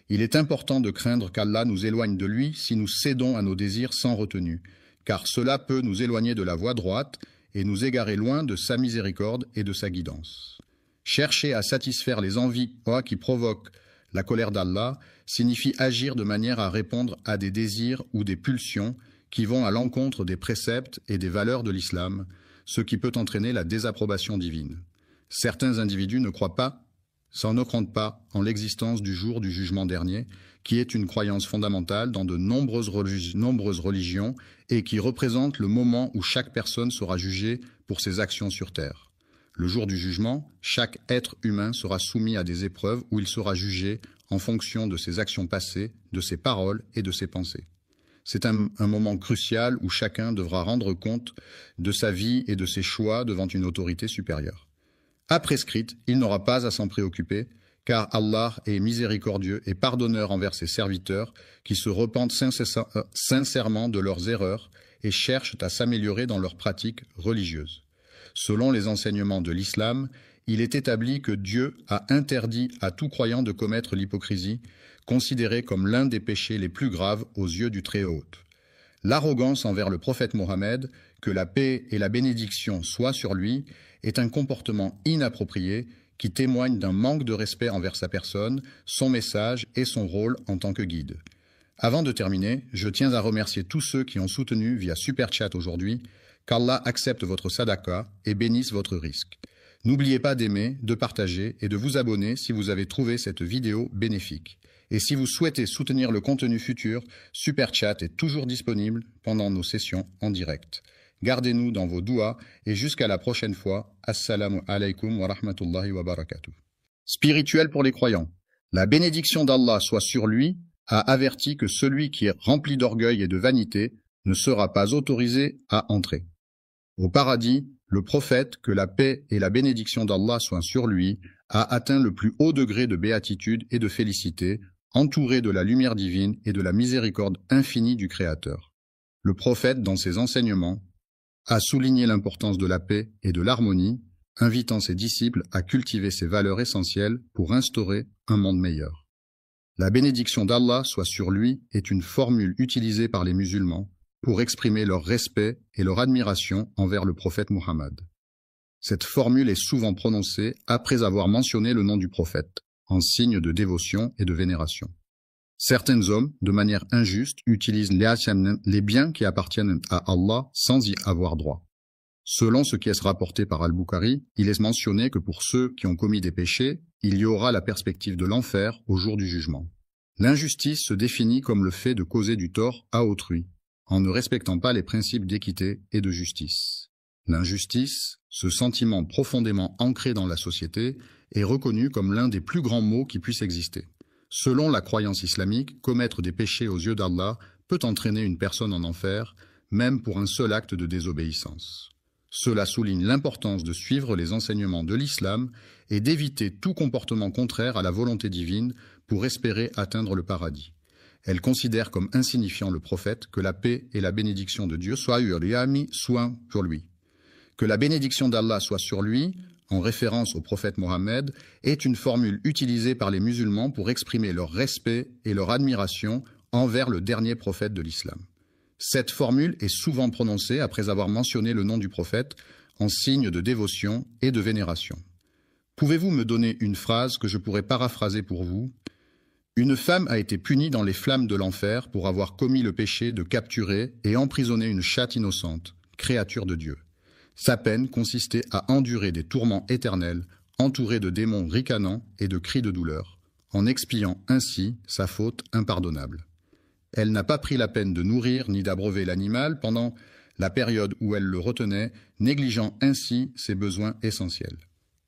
Il est important de craindre qu'Allah nous éloigne de lui si nous cédons à nos désirs sans retenue, car cela peut nous éloigner de la voie droite et nous égarer loin de sa miséricorde et de sa guidance. Chercher à satisfaire les envies qui provoquent la colère d'Allah signifie agir de manière à répondre à des désirs ou des pulsions qui vont à l'encontre des préceptes et des valeurs de l'islam, ce qui peut entraîner la désapprobation divine. Certains individus ne croient pas en l'existence du jour du jugement dernier, qui est une croyance fondamentale dans de nombreuses religions et qui représente le moment où chaque personne sera jugée pour ses actions sur terre. Le jour du jugement, chaque être humain sera soumis à des épreuves où il sera jugé en fonction de ses actions passées, de ses paroles et de ses pensées. C'est un moment crucial où chacun devra rendre compte de sa vie et de ses choix devant une autorité supérieure. À prescrite, il n'aura pas à s'en préoccuper, car Allah est miséricordieux et pardonneur envers ses serviteurs qui se repentent sincèrement de leurs erreurs et cherchent à s'améliorer dans leurs pratiques religieuses. Selon les enseignements de l'islam, il est établi que Dieu a interdit à tout croyant de commettre l'hypocrisie, considérée comme l'un des péchés les plus graves aux yeux du Très-Haut. L'arrogance envers le prophète Mohammed, que la paix et la bénédiction soient sur lui, est un comportement inapproprié qui témoigne d'un manque de respect envers sa personne, son message et son rôle en tant que guide. Avant de terminer, je tiens à remercier tous ceux qui ont soutenu via Super Chat aujourd'hui, qu'Allah accepte votre sadaqa et bénisse votre risque. N'oubliez pas d'aimer, de partager et de vous abonner si vous avez trouvé cette vidéo bénéfique. Et si vous souhaitez soutenir le contenu futur, Super Chat est toujours disponible pendant nos sessions en direct. Gardez-nous dans vos douas et jusqu'à la prochaine fois. Assalamu alaikum wa rahmatullahi wa barakatuh. Spirituel pour les croyants. La bénédiction d'Allah soit sur lui a averti que celui qui est rempli d'orgueil et de vanité ne sera pas autorisé à entrer. Au paradis, le prophète, que la paix et la bénédiction d'Allah soient sur lui, a atteint le plus haut degré de béatitude et de félicité, entouré de la lumière divine et de la miséricorde infinie du Créateur. Le prophète, dans ses enseignements, a souligné l'importance de la paix et de l'harmonie, invitant ses disciples à cultiver ces valeurs essentielles pour instaurer un monde meilleur. La bénédiction d'Allah soit sur lui est une formule utilisée par les musulmans pour exprimer leur respect et leur admiration envers le prophète Muhammad. Cette formule est souvent prononcée après avoir mentionné le nom du prophète, en signe de dévotion et de vénération. Certains hommes, de manière injuste, utilisent les biens qui appartiennent à Allah sans y avoir droit. Selon ce qui est rapporté par Al-Bukhari, il est mentionné que pour ceux qui ont commis des péchés, il y aura la perspective de l'enfer au jour du jugement. L'injustice se définit comme le fait de causer du tort à autrui, en ne respectant pas les principes d'équité et de justice. L'injustice, ce sentiment profondément ancré dans la société, est reconnu comme l'un des plus grands maux qui puissent exister. Selon la croyance islamique, commettre des péchés aux yeux d'Allah peut entraîner une personne en enfer, même pour un seul acte de désobéissance. Cela souligne l'importance de suivre les enseignements de l'islam et d'éviter tout comportement contraire à la volonté divine pour espérer atteindre le paradis. Elle considère comme insignifiant le prophète, que la paix et la bénédiction de Dieu soient sur lui. Que la bénédiction d'Allah soit sur lui, en référence au prophète Mohammed, est une formule utilisée par les musulmans pour exprimer leur respect et leur admiration envers le dernier prophète de l'islam. Cette formule est souvent prononcée après avoir mentionné le nom du prophète en signe de dévotion et de vénération. Pouvez-vous me donner une phrase que je pourrais paraphraser pour vous ? Une femme a été punie dans les flammes de l'enfer pour avoir commis le péché de capturer et emprisonner une chatte innocente, créature de Dieu. Sa peine consistait à endurer des tourments éternels, entourés de démons ricanants et de cris de douleur, en expiant ainsi sa faute impardonnable. Elle n'a pas pris la peine de nourrir ni d'abreuver l'animal pendant la période où elle le retenait, négligeant ainsi ses besoins essentiels.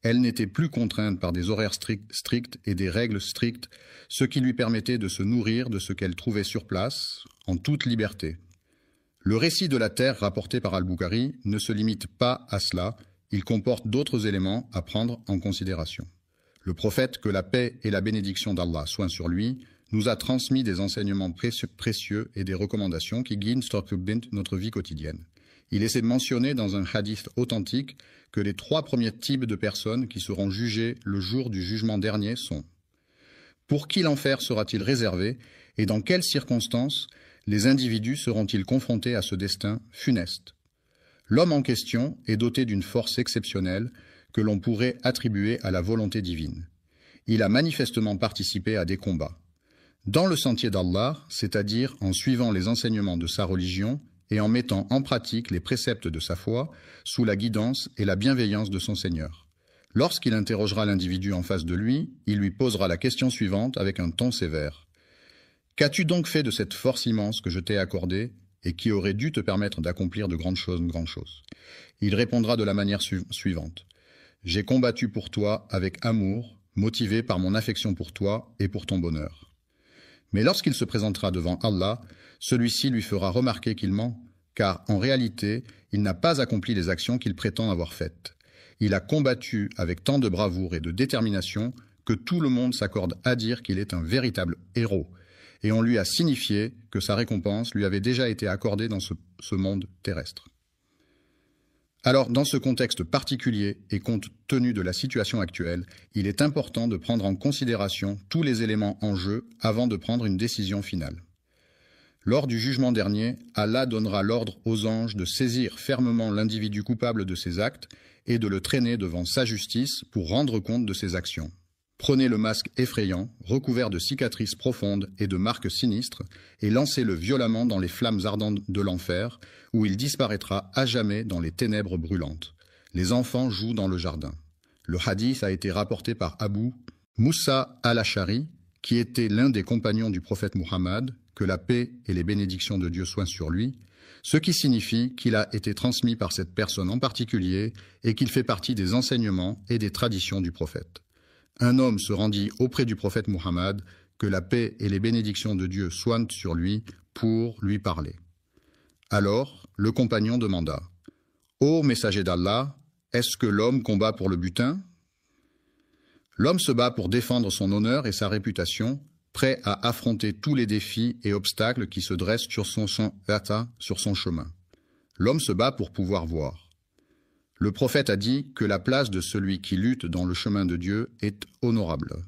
Elle n'était plus contrainte par des horaires stricts et des règles strictes, ce qui lui permettait de se nourrir de ce qu'elle trouvait sur place, en toute liberté. Le récit de la terre rapporté par Al-Bukhari ne se limite pas à cela, il comporte d'autres éléments à prendre en considération. Le prophète, que la paix et la bénédiction d'Allah soient sur lui, nous a transmis des enseignements précieux et des recommandations qui guident notre vie quotidienne. Il essaie de mentionner dans un hadith authentique que les 3 premiers types de personnes qui seront jugées le jour du jugement dernier sont: pour qui l'enfer sera-t-il réservé et dans quelles circonstances les individus seront-ils confrontés à ce destin funeste? L'homme en question est doté d'une force exceptionnelle que l'on pourrait attribuer à la volonté divine. Il a manifestement participé à des combats. Dans le sentier d'Allah, c'est-à-dire en suivant les enseignements de sa religion et en mettant en pratique les préceptes de sa foi, sous la guidance et la bienveillance de son Seigneur. Lorsqu'il interrogera l'individu en face de lui, il lui posera la question suivante avec un ton sévère. « Qu'as-tu donc fait de cette force immense que je t'ai accordée et qui aurait dû te permettre d'accomplir de grandes choses, Il répondra de la manière suivante. « J'ai combattu pour toi avec amour, motivé par mon affection pour toi et pour ton bonheur. » Mais lorsqu'il se présentera devant Allah, celui-ci lui fera remarquer qu'il ment, car en réalité, il n'a pas accompli les actions qu'il prétend avoir faites. Il a combattu avec tant de bravoure et de détermination que tout le monde s'accorde à dire qu'il est un véritable héros, et on lui a signifié que sa récompense lui avait déjà été accordée dans ce monde terrestre. Alors, dans ce contexte particulier et compte tenu de la situation actuelle, il est important de prendre en considération tous les éléments en jeu avant de prendre une décision finale. Lors du jugement dernier, Allah donnera l'ordre aux anges de saisir fermement l'individu coupable de ses actes et de le traîner devant sa justice pour rendre compte de ses actions. Prenez le masque effrayant, recouvert de cicatrices profondes et de marques sinistres, et lancez-le violemment dans les flammes ardentes de l'enfer, où il disparaîtra à jamais dans les ténèbres brûlantes. Les enfants jouent dans le jardin. Le hadith a été rapporté par Abu Moussa al-Ashari, qui était l'un des compagnons du prophète Muhammad, que la paix et les bénédictions de Dieu soient sur lui, ce qui signifie qu'il a été transmis par cette personne en particulier et qu'il fait partie des enseignements et des traditions du prophète. Un homme se rendit auprès du prophète Muhammad, que la paix et les bénédictions de Dieu soient sur lui, pour lui parler. Alors, le compagnon demanda : « Ô messager d'Allah, est-ce que l'homme combat pour le butin ? » L'homme se bat pour défendre son honneur et sa réputation, prêt à affronter tous les défis et obstacles qui se dressent sur son chemin. L'homme se bat pour pouvoir voir. Le prophète a dit que la place de celui qui lutte dans le chemin de Dieu est honorable.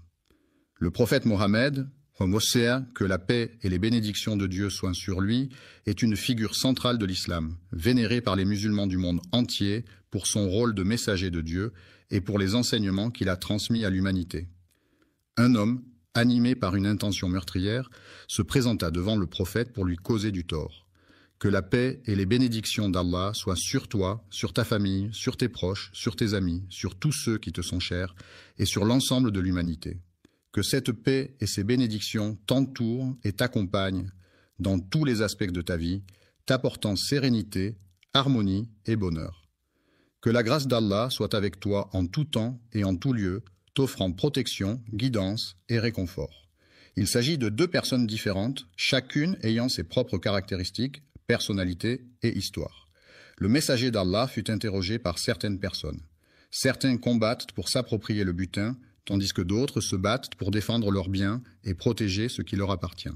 Le prophète Mohammed, que la paix et les bénédictions de Dieu soient sur lui, est une figure centrale de l'islam, vénérée par les musulmans du monde entier pour son rôle de messager de Dieu et pour les enseignements qu'il a transmis à l'humanité. Un homme, animé par une intention meurtrière, se présenta devant le prophète pour lui causer du tort. Que la paix et les bénédictions d'Allah soient sur toi, sur ta famille, sur tes proches, sur tes amis, sur tous ceux qui te sont chers et sur l'ensemble de l'humanité. Que cette paix et ces bénédictions t'entourent et t'accompagnent dans tous les aspects de ta vie, t'apportant sérénité, harmonie et bonheur. Que la grâce d'Allah soit avec toi en tout temps et en tout lieu, t'offrant protection, guidance et réconfort. Il s'agit de 2 personnes différentes, chacune ayant ses propres caractéristiques, personnalité et histoire. Le messager d'Allah fut interrogé par certaines personnes. Certains combattent pour s'approprier le butin, tandis que d'autres se battent pour défendre leurs biens et protéger ce qui leur appartient.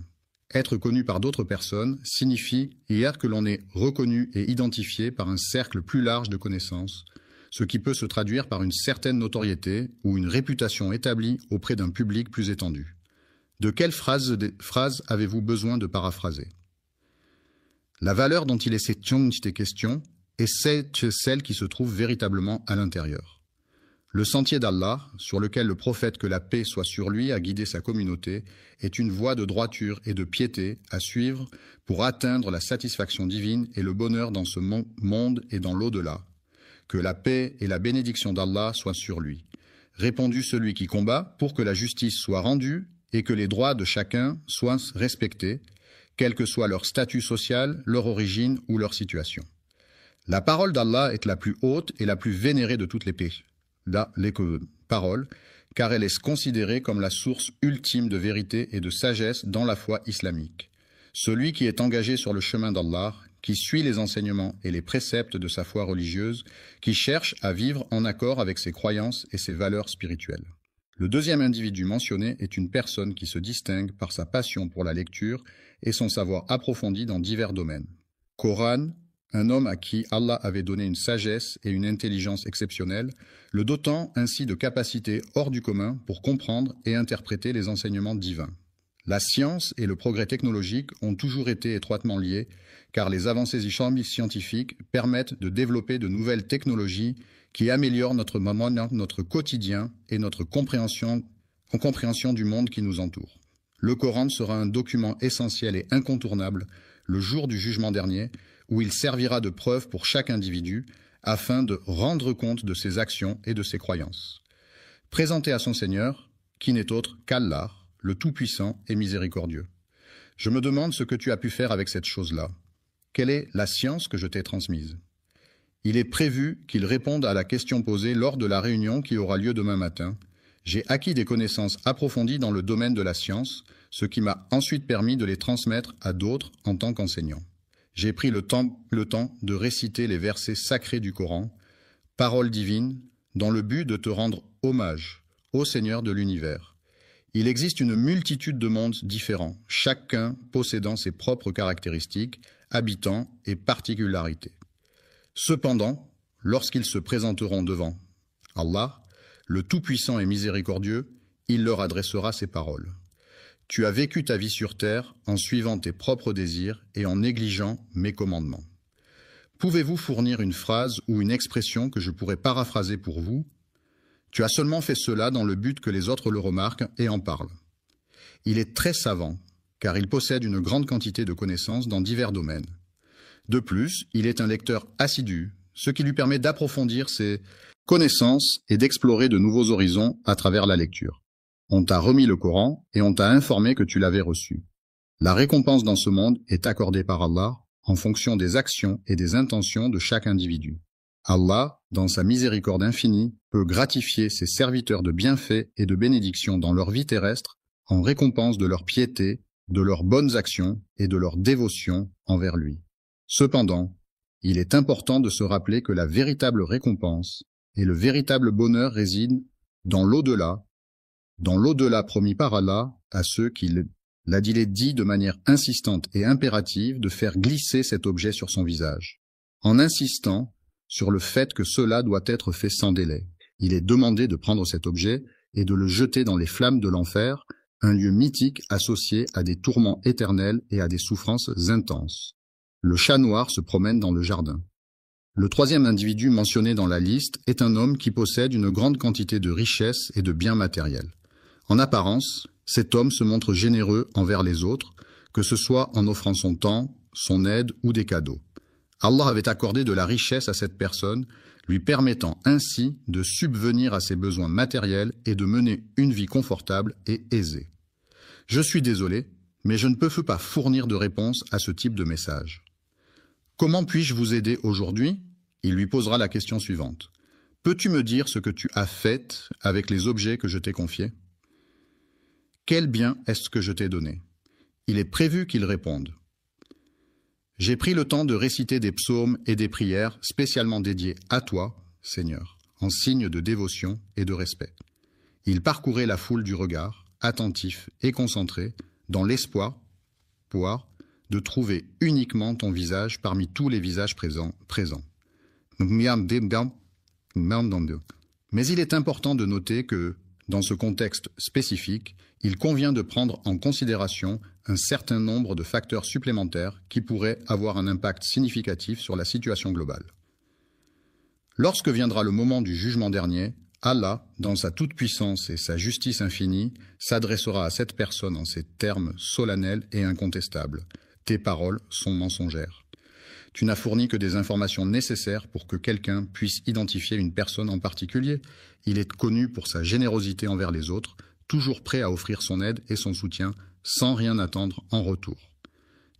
Être connu par d'autres personnes signifie hier que l'on est reconnu et identifié par un cercle plus large de connaissances, ce qui peut se traduire par une certaine notoriété ou une réputation établie auprès d'un public plus étendu. De quelle phrase avez-vous besoin de paraphraser ? La valeur dont il est question est celle qui se trouve véritablement à l'intérieur. Le sentier d'Allah, sur lequel le prophète que la paix soit sur lui a guidé sa communauté, est une voie de droiture et de piété à suivre pour atteindre la satisfaction divine et le bonheur dans ce monde et dans l'au-delà. Que la paix et la bénédiction d'Allah soient sur lui. Répondit celui qui combat pour que la justice soit rendue et que les droits de chacun soient respectés, quel que soit leur statut social, leur origine ou leur situation. La parole d'Allah est la plus haute et la plus vénérée de toutes les paroles, car elle est considérée comme la source ultime de vérité et de sagesse dans la foi islamique. Celui qui est engagé sur le chemin d'Allah, qui suit les enseignements et les préceptes de sa foi religieuse, qui cherche à vivre en accord avec ses croyances et ses valeurs spirituelles. Le deuxième individu mentionné est une personne qui se distingue par sa passion pour la lecture et son savoir approfondi dans divers domaines. Coran, un homme à qui Allah avait donné une sagesse et une intelligence exceptionnelles, le dotant ainsi de capacités hors du commun pour comprendre et interpréter les enseignements divins. La science et le progrès technologique ont toujours été étroitement liés, car les avancées scientifiques permettent de développer de nouvelles technologies qui améliorent notre quotidien et notre compréhension du monde qui nous entoure. Le Coran sera un document essentiel et incontournable le jour du jugement dernier, où il servira de preuve pour chaque individu afin de rendre compte de ses actions et de ses croyances. Présenté à son Seigneur, qui n'est autre qu'Allah, le Tout-Puissant et Miséricordieux. Je me demande ce que tu as pu faire avec cette chose-là. Quelle est la science que je t'ai transmise? Il est prévu qu'il réponde à la question posée lors de la réunion qui aura lieu demain matin. J'ai acquis des connaissances approfondies dans le domaine de la science, ce qui m'a ensuite permis de les transmettre à d'autres en tant qu'enseignant. J'ai pris le temps de réciter les versets sacrés du Coran, paroles divines, dans le but de te rendre hommage, ô Seigneur de l'univers. Il existe une multitude de mondes différents, chacun possédant ses propres caractéristiques, habitants et particularités. Cependant, lorsqu'ils se présenteront devant Allah, le Tout-Puissant et Miséricordieux, il leur adressera ces paroles. Tu as vécu ta vie sur terre en suivant tes propres désirs et en négligeant mes commandements. Pouvez-vous fournir une phrase ou une expression que je pourrais paraphraser pour vous? Tu as seulement fait cela dans le but que les autres le remarquent et en parlent. Il est très savant, car il possède une grande quantité de connaissances dans divers domaines. De plus, il est un lecteur assidu, ce qui lui permet d'approfondir ses connaissances et d'explorer de nouveaux horizons à travers la lecture. On t'a remis le Coran et on t'a informé que tu l'avais reçu. La récompense dans ce monde est accordée par Allah en fonction des actions et des intentions de chaque individu. Allah, dans sa miséricorde infinie, peut gratifier ses serviteurs de bienfaits et de bénédictions dans leur vie terrestre en récompense de leur piété, de leurs bonnes actions et de leur dévotion envers lui. Cependant, il est important de se rappeler que la véritable récompense et le véritable bonheur résident dans l'au-delà promis par Allah à ceux qui il est dit de manière insistante et impérative de faire glisser cet objet sur son visage. En insistant sur le fait que cela doit être fait sans délai, il est demandé de prendre cet objet et de le jeter dans les flammes de l'enfer, un lieu mythique associé à des tourments éternels et à des souffrances intenses. Le chat noir se promène dans le jardin. Le troisième individu mentionné dans la liste est un homme qui possède une grande quantité de richesses et de biens matériels. En apparence, cet homme se montre généreux envers les autres, que ce soit en offrant son temps, son aide ou des cadeaux. Allah avait accordé de la richesse à cette personne, lui permettant ainsi de subvenir à ses besoins matériels et de mener une vie confortable et aisée. Je suis désolé, mais je ne peux pas fournir de réponse à ce type de message. Comment puis-je vous aider aujourd'hui? Il lui posera la question suivante. Peux-tu me dire ce que tu as fait avec les objets que je t'ai confiés? Quel bien est-ce que je t'ai donné? Il est prévu qu'il réponde. J'ai pris le temps de réciter des psaumes et des prières spécialement dédiés à toi, Seigneur, en signe de dévotion et de respect. Il parcourait la foule du regard, attentif et concentré, dans l'espoir de trouver uniquement ton visage parmi tous les visages présents. Mais il est important de noter que, dans ce contexte spécifique, il convient de prendre en considération un certain nombre de facteurs supplémentaires qui pourraient avoir un impact significatif sur la situation globale. Lorsque viendra le moment du jugement dernier, Allah, dans sa toute-puissance et sa justice infinie, s'adressera à cette personne en ces termes solennels et incontestables. Tes paroles sont mensongères. Tu n'as fourni que des informations nécessaires pour que quelqu'un puisse identifier une personne en particulier. Il est connu pour sa générosité envers les autres, toujours prêt à offrir son aide et son soutien, sans rien attendre en retour.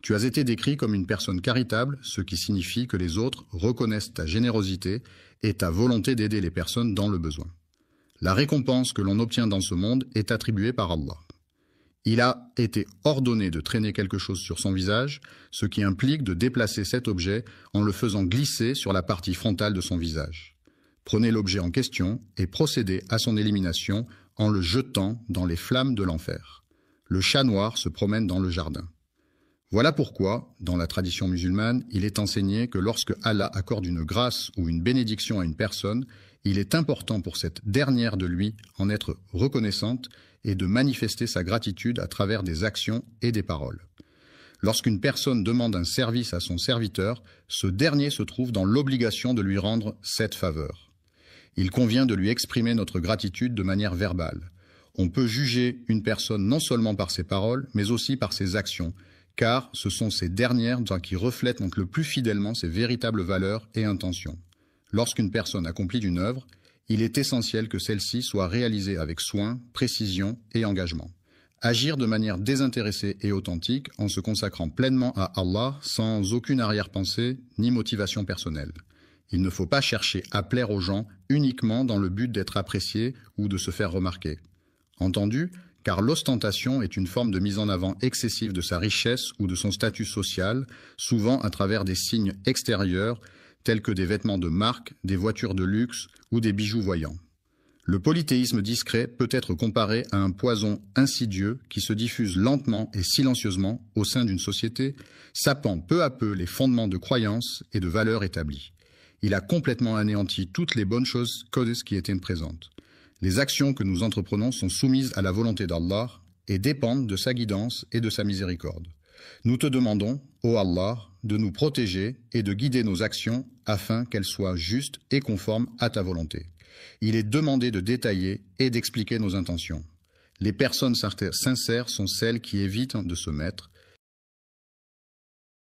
Tu as été décrit comme une personne charitable, ce qui signifie que les autres reconnaissent ta générosité et ta volonté d'aider les personnes dans le besoin. La récompense que l'on obtient dans ce monde est attribuée par Allah. Il a été ordonné de traîner quelque chose sur son visage, ce qui implique de déplacer cet objet en le faisant glisser sur la partie frontale de son visage. Prenez l'objet en question et procédez à son élimination en le jetant dans les flammes de l'enfer. Le chat noir se promène dans le jardin. Voilà pourquoi, dans la tradition musulmane, il est enseigné que lorsque Allah accorde une grâce ou une bénédiction à une personne, il est important pour cette dernière de lui en être reconnaissante et de manifester sa gratitude à travers des actions et des paroles. Lorsqu'une personne demande un service à son serviteur, ce dernier se trouve dans l'obligation de lui rendre cette faveur. Il convient de lui exprimer notre gratitude de manière verbale. On peut juger une personne non seulement par ses paroles, mais aussi par ses actions, car ce sont ces dernières qui reflètent donc le plus fidèlement ses véritables valeurs et intentions. Lorsqu'une personne accomplit une œuvre, il est essentiel que celle-ci soit réalisée avec soin, précision et engagement. Agir de manière désintéressée et authentique en se consacrant pleinement à Allah sans aucune arrière-pensée ni motivation personnelle. Il ne faut pas chercher à plaire aux gens uniquement dans le but d'être apprécié ou de se faire remarquer. Entendu, car l'ostentation est une forme de mise en avant excessive de sa richesse ou de son statut social, souvent à travers des signes extérieurs tels que des vêtements de marque, des voitures de luxe ou des bijoux voyants. Le polythéisme discret peut être comparé à un poison insidieux qui se diffuse lentement et silencieusement au sein d'une société, sapant peu à peu les fondements de croyances et de valeurs établies. Il a complètement anéanti toutes les bonnes choses qui étaient présentes. Les actions que nous entreprenons sont soumises à la volonté d'Allah et dépendent de sa guidance et de sa miséricorde. Nous te demandons, ô Allah, de nous protéger et de guider nos actions afin qu'elles soient justes et conformes à ta volonté. Il est demandé de détailler et d'expliquer nos intentions. Les personnes sincères sont celles qui évitent de se mettre